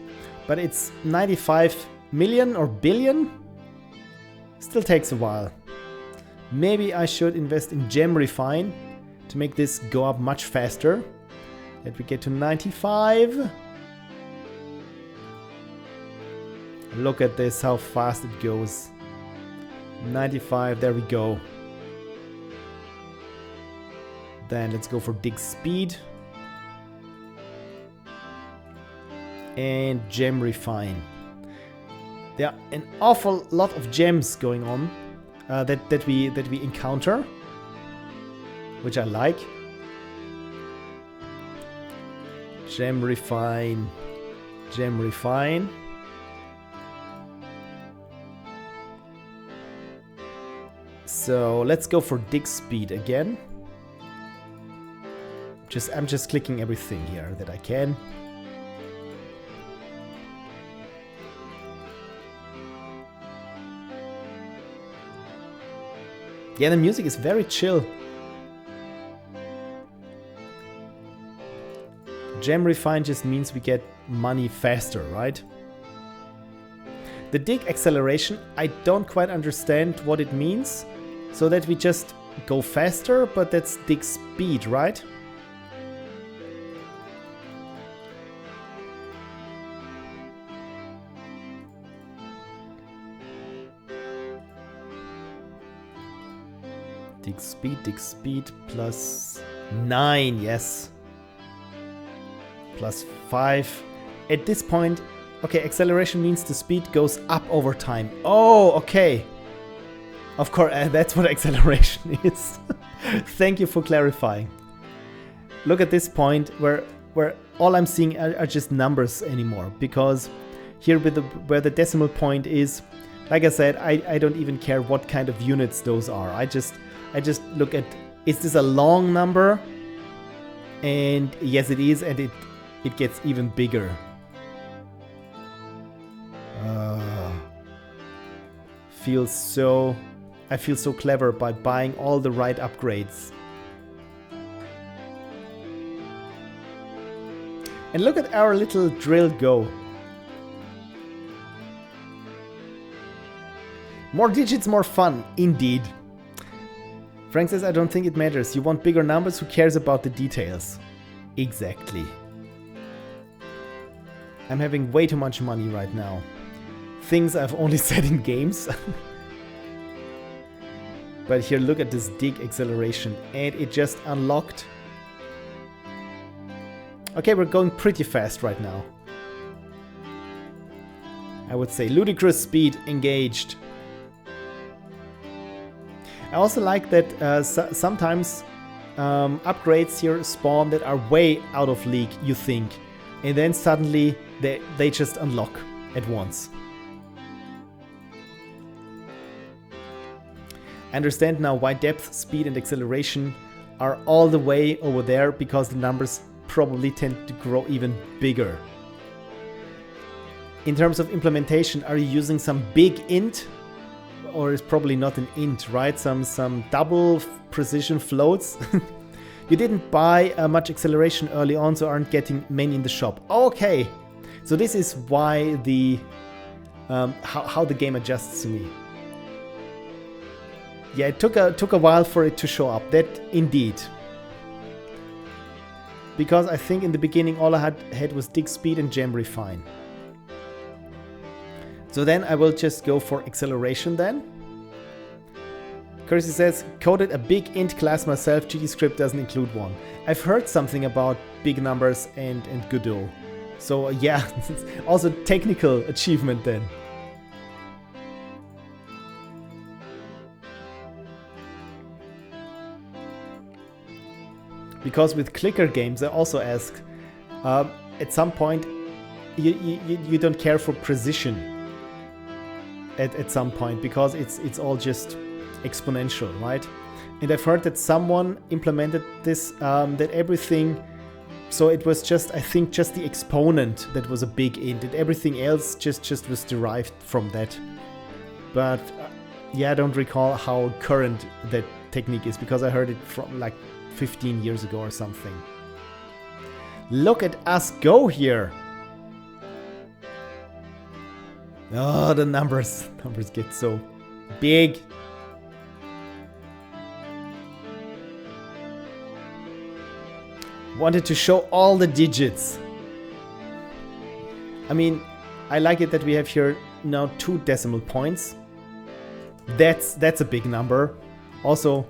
But it's 95 million or billion? Still takes a while. Maybe I should invest in gem refine to make this go up much faster. That we get to 95. Look at this, how fast it goes. 95, there we go. Then let's go for dig speed. And gem refine. There are an awful lot of gems going on that we encounter, which I like. Gem refine, gem refine. So let's go for dig speed again. I'm just clicking everything here that I can. Yeah, the music is very chill. Gem refine just means we get money faster, right? The dig acceleration, I don't quite understand what it means. So that we just go faster, but that's dig speed, right? Dig speed, +9, yes. +5. At this point, okay, acceleration means the speed goes up over time. Oh, okay. Of course, that's what acceleration is. Thank you for clarifying. Look at this point where all I'm seeing are just numbers anymore. Because here where the decimal point is, like I said, I don't even care what kind of units those are. I just look at, is this a long number? And yes, it is, and it gets even bigger. I feel so clever by buying all the right upgrades. And look at our little drill go. More digits, more fun, indeed. Frank says, I don't think it matters. You want bigger numbers, who cares about the details? Exactly. I'm having way too much money right now. Things I've only said in games. But here, look at this dig acceleration, and it just unlocked. Okay, we're going pretty fast right now. I would say ludicrous speed engaged. I also like that sometimes upgrades here spawn that are way out of league, you think. And then suddenly they just unlock at once. I understand now why depth, speed and acceleration are all the way over there, because the numbers probably tend to grow even bigger. In terms of implementation, are you using some big int? Or is probably not an int, right? Some double precision floats. You didn't buy much acceleration early on, so aren't getting many in the shop. Okay, so this is why the how the game adjusts to me. Yeah, it took a while for it to show up. That indeed, because I think in the beginning all I had was dig speed and gem refine. So then I will just go for acceleration then. Kersey says, coded a big int class myself, GDScript doesn't include one. I've heard something about big numbers and Godot. So yeah, also technical achievement then. Because with clicker games, I also ask, at some point, you don't care for precision at some point, because it's all just exponential, right? And I've heard that someone implemented this, that everything, so it was just, I think, just the exponent that was a big int, and everything else just was derived from that. But yeah, I don't recall how current that technique is, because I heard it from like 15 years ago or something. Look at us go here! Oh, the numbers get so big. Wanted to show all the digits. I mean, I like it that we have here now 2 decimal points. That's a big number. Also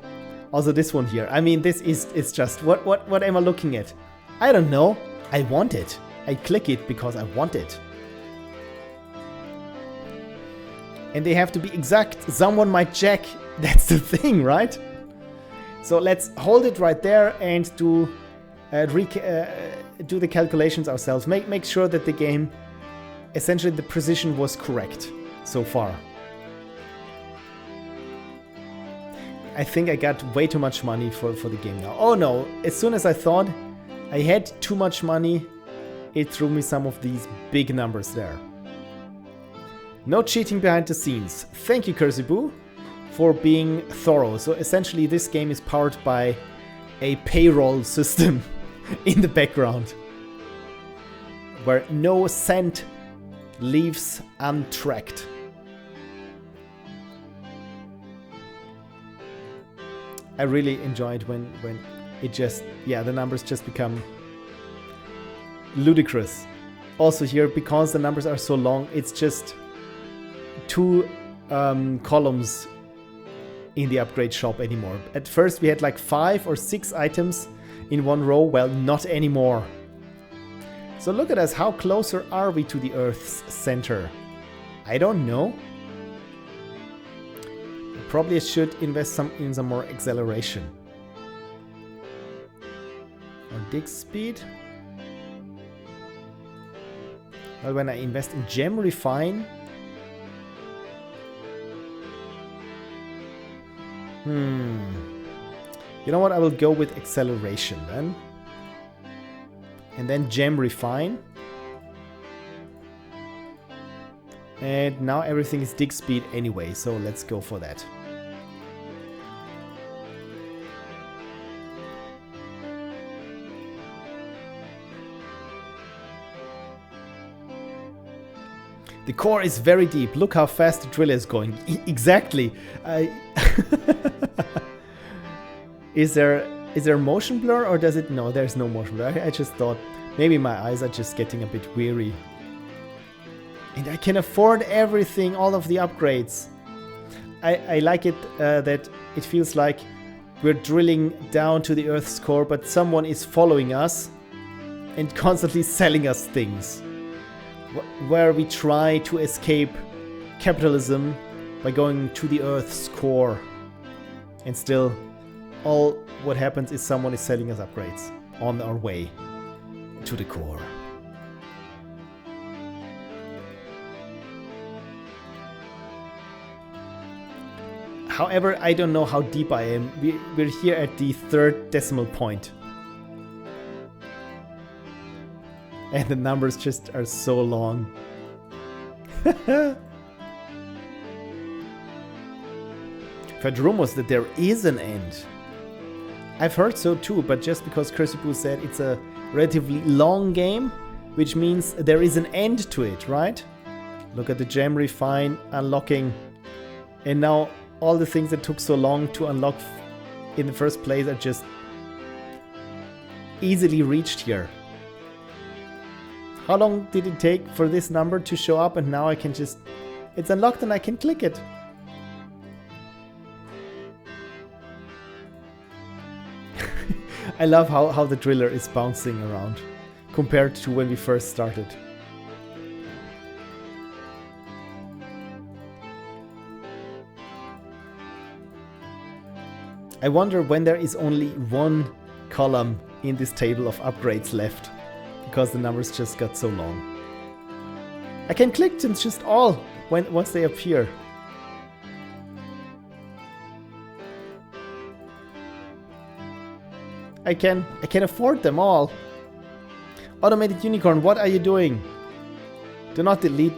this one here. I mean, it's just what am I looking at? I don't know. I want it. I click it because I want it. And they have to be exact. Someone might check. That's the thing, right? So let's hold it right there and do the calculations ourselves. Make sure that the game, essentially the precision was correct so far. I think I got way too much money for the game now. Oh no, as soon as I thought I had too much money, it threw me some of these big numbers there. No cheating behind the scenes. Thank you, kirsybuu, for being thorough. So essentially this game is powered by a payroll system in the background, where no cent leaves untracked. I really enjoyed when it just, yeah, the numbers just become ludicrous. Also here, because the numbers are so long, it's just 2 columns in the upgrade shop anymore. At first we had like 5 or 6 items in one row. Well, not anymore. So look at us, how closer are we to the Earth's center? I don't know. Probably I should invest in some more acceleration. Or dig speed. Well, when I invest in gem refine, you know what, I will go with acceleration then. And then gem refine. And now everything is dig speed anyway, so let's go for that. The core is very deep. Look how fast the driller is going. Exactly. Is there motion blur, or does it? No, there's no motion blur. I just thought maybe my eyes are just getting a bit weary. And I can afford everything, all of the upgrades. I like it that it feels like we're drilling down to the Earth's core, but someone is following us and constantly selling us things. Where we try to escape capitalism by going to the Earth's core and still all what happens is someone is selling us upgrades on our way to the core. However, I don't know how deep I am. We're here at the 3rd decimal point. And the numbers just are so long. I've heard rumors that there is an end. I've heard so too, but just because kirsybuu said it's a relatively long game, which means there is an end to it, right? Look at the gem refine unlocking. And now all the things that took so long to unlock in the first place are just easily reached here. How long did it take for this number to show up, and now I can just... It's unlocked and I can click it. I love how the driller is bouncing around compared to when we first started. I wonder when there is only one column in this table of upgrades left, because the numbers just got so long. I can click them just all once they appear. I can afford them all. Automated unicorn, what are you doing? Do not delete.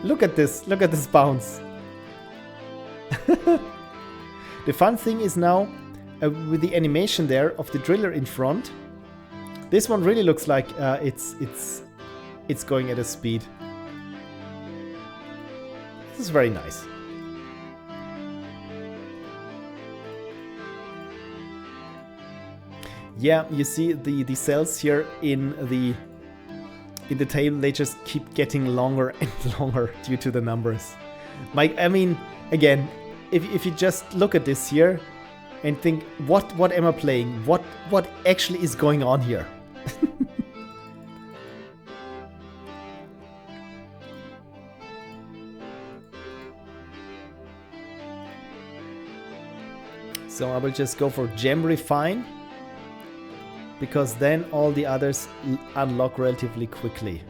Look at this bounce. The fun thing is now, with the animation there of the driller in front, this one really looks like it's going at a speed. This is very nice. Yeah, you see the cells here in the table, they just keep getting longer and longer due to the numbers. I mean, again, if you just look at this here and think, what am I playing? What actually is going on here? So I will just go for gem refine, because then all the others unlock relatively quickly.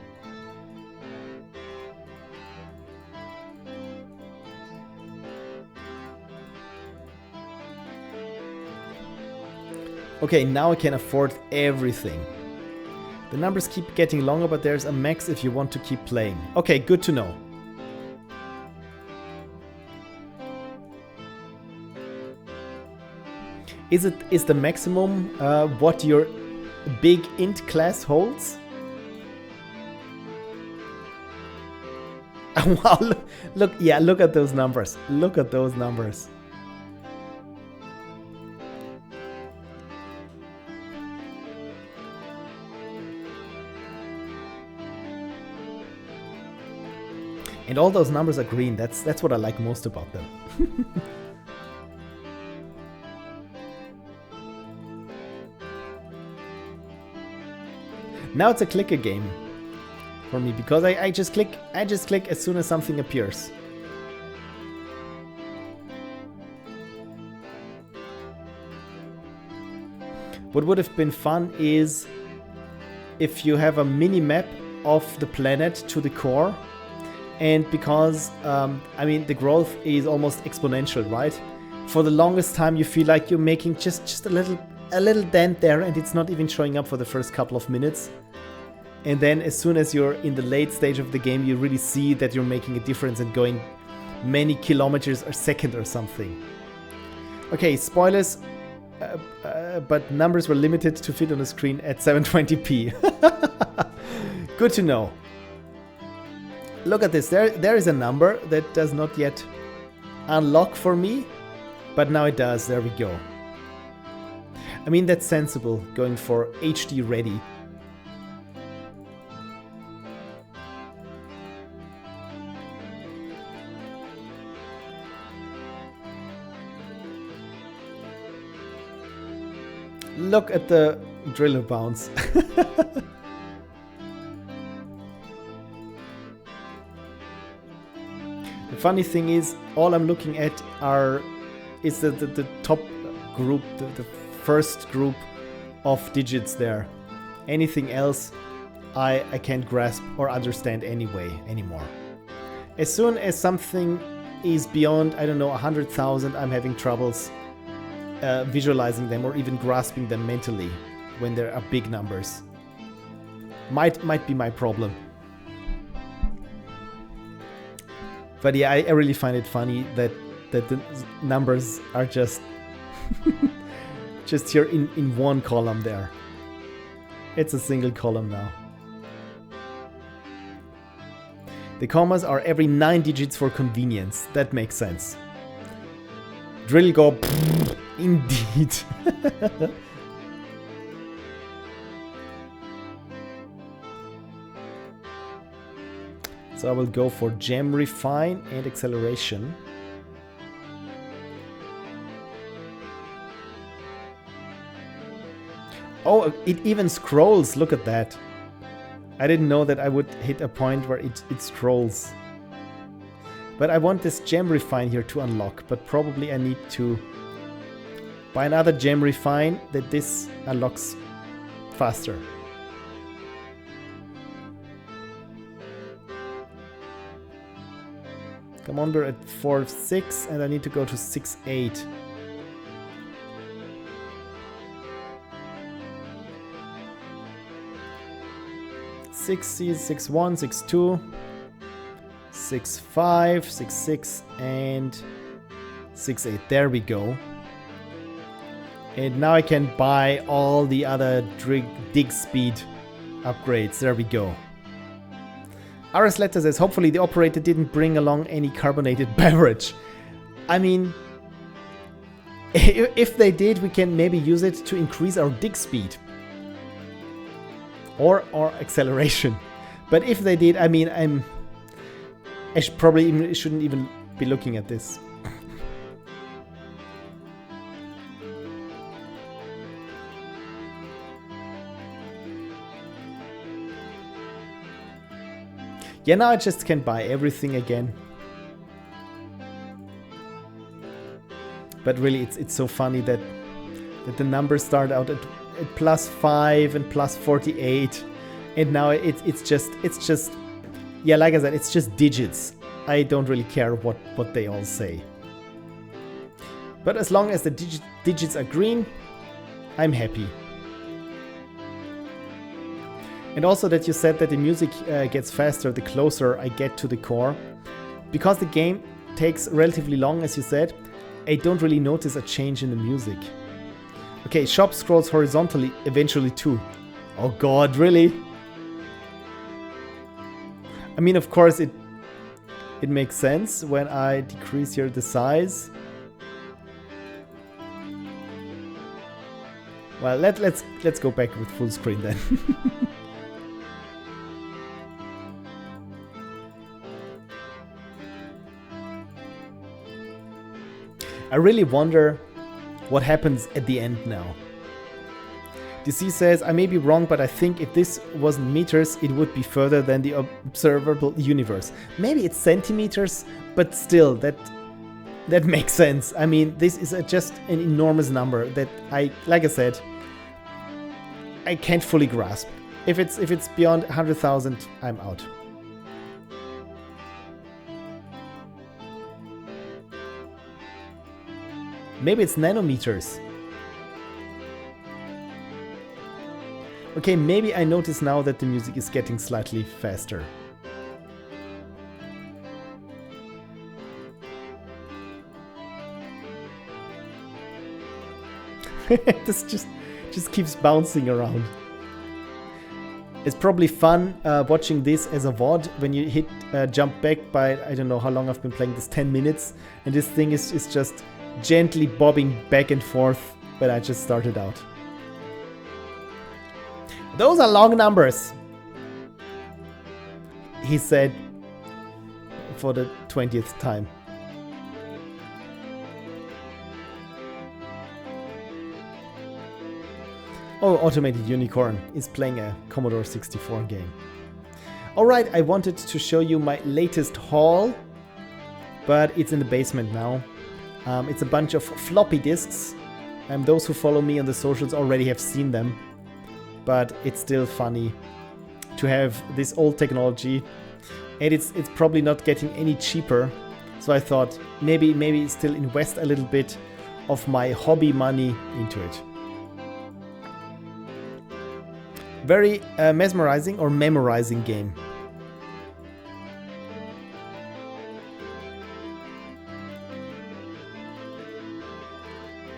Okay, now I can afford everything. The numbers keep getting longer, but there's a max if you want to keep playing. Okay, good to know. Is the maximum what your big int class holds? Wow, look at those numbers. Look at those numbers. And all those numbers are green. That's what I like most about them. Now it's a clicker game for me, because I just click as soon as something appears. What would have been fun is if you have a mini map of the planet to the core, and because I mean, the growth is almost exponential, right? For the longest time you feel like you're making just a little dent there, and it's not even showing up for the first couple of minutes. And then as soon as you're in the late stage of the game, you really see that you're making a difference and going many kilometers a second or something. Okay, spoilers, but numbers were limited to fit on the screen at 720p. Good to know. Look at this, there is a number that does not yet unlock for me, but now it does. There we go. I mean, that's sensible, going for HD ready. Look at the driller bounce. The funny thing is, all I'm looking at is the top group, the first group of digits there. Anything else I can't grasp or understand anymore. As soon as something is beyond, I don't know, 100,000, I'm having troubles visualizing them or even grasping them mentally when there are big numbers. Might be my problem. But yeah, I really find it funny that the numbers are just just here in one column there. It's a single column now. The commas are every 9 digits for convenience. That makes sense. Drill go indeed. So I will go for gem refine and acceleration. Oh, it even scrolls. Look at that. I didn't know that I would hit a point where it scrolls. But I want this gem refine here to unlock. But probably I need to buy another gem refine that this unlocks faster. Come on, we're at 4.6 and I need to go to 6.8. Six C, 6.1, 6.2, 6.5, 6.6 and 6.8. There we go. And now I can buy all the other dig speed upgrades. There we go. RS Letter says, hopefully the operator didn't bring along any carbonated beverage. I mean, if they did, we can maybe use it to increase our dig speed. Or acceleration. But if they did, I mean, I probably shouldn't even be looking at this. Yeah, now I just can buy everything again. But really, it's so funny that the numbers start out at +5 and +48, and now it's just yeah, like I said, it's just digits. I don't really care what they all say. But as long as the digits are green, I'm happy. And also that you said that the music gets faster the closer I get to the core. Because the game takes relatively long, as you said, I don't really notice a change in the music. Okay, shop scrolls horizontally eventually too. Oh god, really? I mean, of course it makes sense when I decrease here the size. Well, let's go back with full screen then. I really wonder what happens at the end now. DC says, I may be wrong, but I think if this wasn't meters, it would be further than the observable universe. Maybe it's centimeters, but still, that makes sense. I mean, this is just an enormous number that like I said, I can't fully grasp. If it's beyond 100,000, I'm out. Maybe it's nanometers. Okay, maybe I notice now that the music is getting slightly faster. This just keeps bouncing around. It's probably fun watching this as a VOD when you hit jump back by, I don't know how long I've been playing this, 10 minutes, and this thing is just gently bobbing back and forth when I just started out. Those are long numbers, he said for the 20th time. Oh, Automated Unicorn is playing a Commodore 64 game. Alright, I wanted to show you my latest haul, but it's in the basement now. It's a bunch of floppy disks Those who follow me on the socials already have seen them, but it's still funny to have this old technology, and it's probably not getting any cheaper. So I thought maybe still invest a little bit of my hobby money into it. Very mesmerizing or memorizing game.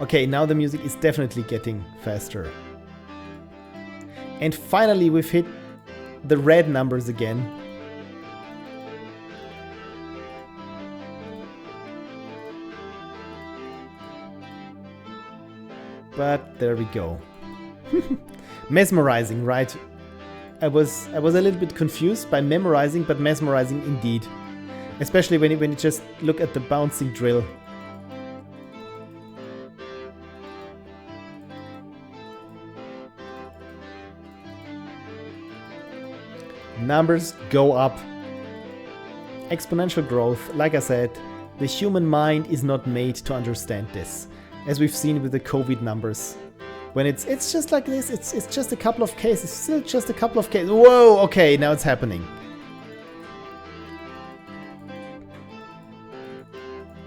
Okay, now the music is definitely getting faster. And finally we've hit the red numbers again. But there we go. Mesmerizing, right? I was a little bit confused by memorizing, but mesmerizing indeed. Especially when you just look at the bouncing drill. Numbers go up. Exponential growth. Like I said, the human mind is not made to understand this. As we've seen with the COVID numbers. When it's just like this, it's just a couple of cases, still just a couple of cases. Whoa, okay, now it's happening.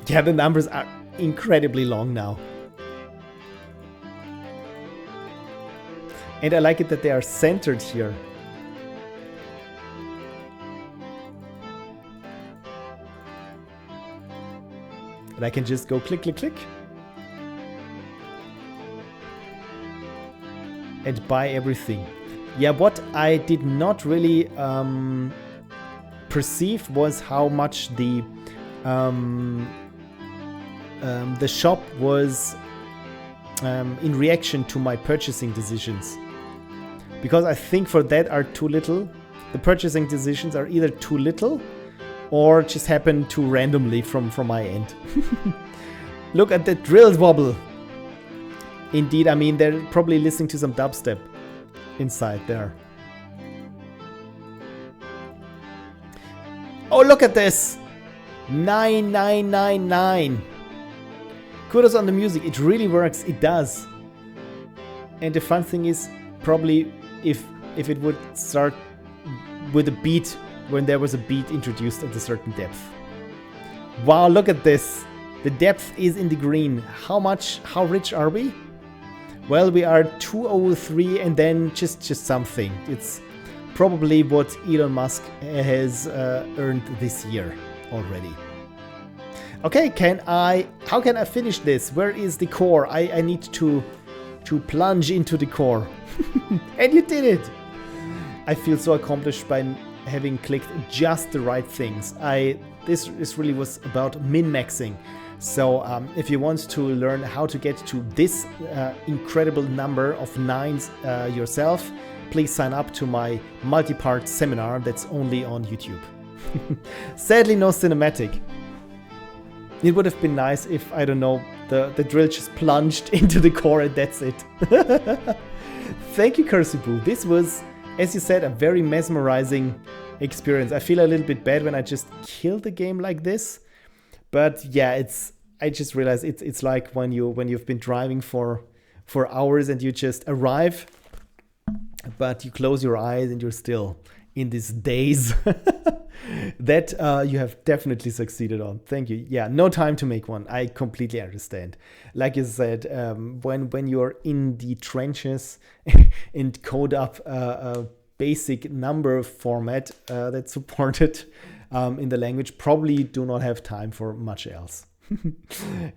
Yeah, the numbers are incredibly long now. And I like it that they are centered here. And I can just go click, click, click. And buy everything. Yeah, what I did not really perceive was how much the shop was in reaction to my purchasing decisions. Because I think for that are too little. The purchasing decisions are either too little or just happen too randomly from my end. Look at the drill wobble. Indeed, I mean, they're probably listening to some dubstep inside there. Oh, look at this! 9999. Kudos on the music. It really works. It does. And the fun thing is, probably if it would start with a beat, when there was a beat introduced at a certain depth. Wow, look at this. The depth is in the green. How rich are we? Well, we are 203 and then just something. It's probably what Elon Musk has earned this year already. Okay, how can I finish this? Where is the core? I need to plunge into the core. And you did it! I feel so accomplished by having clicked just the right things. This really was about min-maxing. So if you want to learn how to get to this incredible number of nines yourself, please sign up to my multi-part seminar that's only on YouTube. Sadly, no cinematic. It would have been nice if, I don't know, the drill just plunged into the core and that's it. Thank you, kirsybuu. This was, as you said, a very mesmerizing experience. I feel a little bit bad when I just kill the game like this. But yeah, I just realized it's like when you've been driving for hours and you just arrive, but you close your eyes and you're still in this daze. That you have definitely succeeded on. Thank you. Yeah, no time to make one. I completely understand. Like you said, when you're in the trenches and code up a basic number format that's supported in the language, probably do not have time for much else.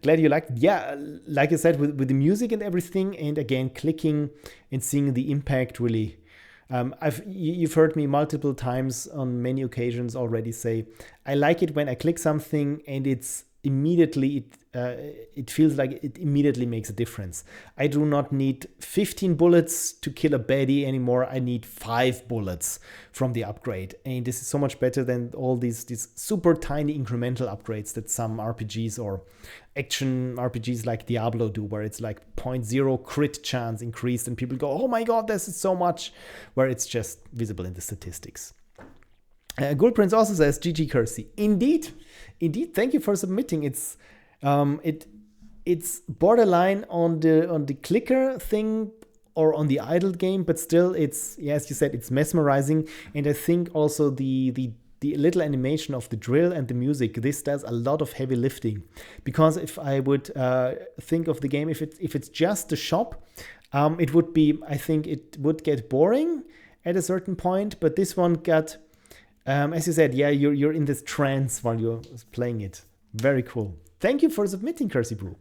Glad you liked. Yeah, like I said, with the music and everything, and again clicking and seeing the impact really. You've heard me multiple times on many occasions already say I like it when I click something and it's immediately it feels like it immediately makes a difference. I do not need 15 bullets to kill a baddie anymore. I need 5 bullets from the upgrade, and this is so much better than all these super tiny incremental upgrades that some RPGs or action RPGs like Diablo do, where it's like 0.0 crit chance increased and people go, oh my god, this is so much, where it's just visible in the statistics. Ghoul Prince also says, GG Kersey. Indeed, thank you for submitting. It it's borderline on the clicker thing or on the idle game, but still it's, yeah, as you said, it's mesmerizing. And I think also the little animation of the drill and the music, this does a lot of heavy lifting. Because if I would think of the game, if it's just the shop, it would be, I think it would get boring at a certain point. But this one got, as you said, yeah, you're in this trance while you're playing it. Very cool. Thank you for submitting, kirsybuu.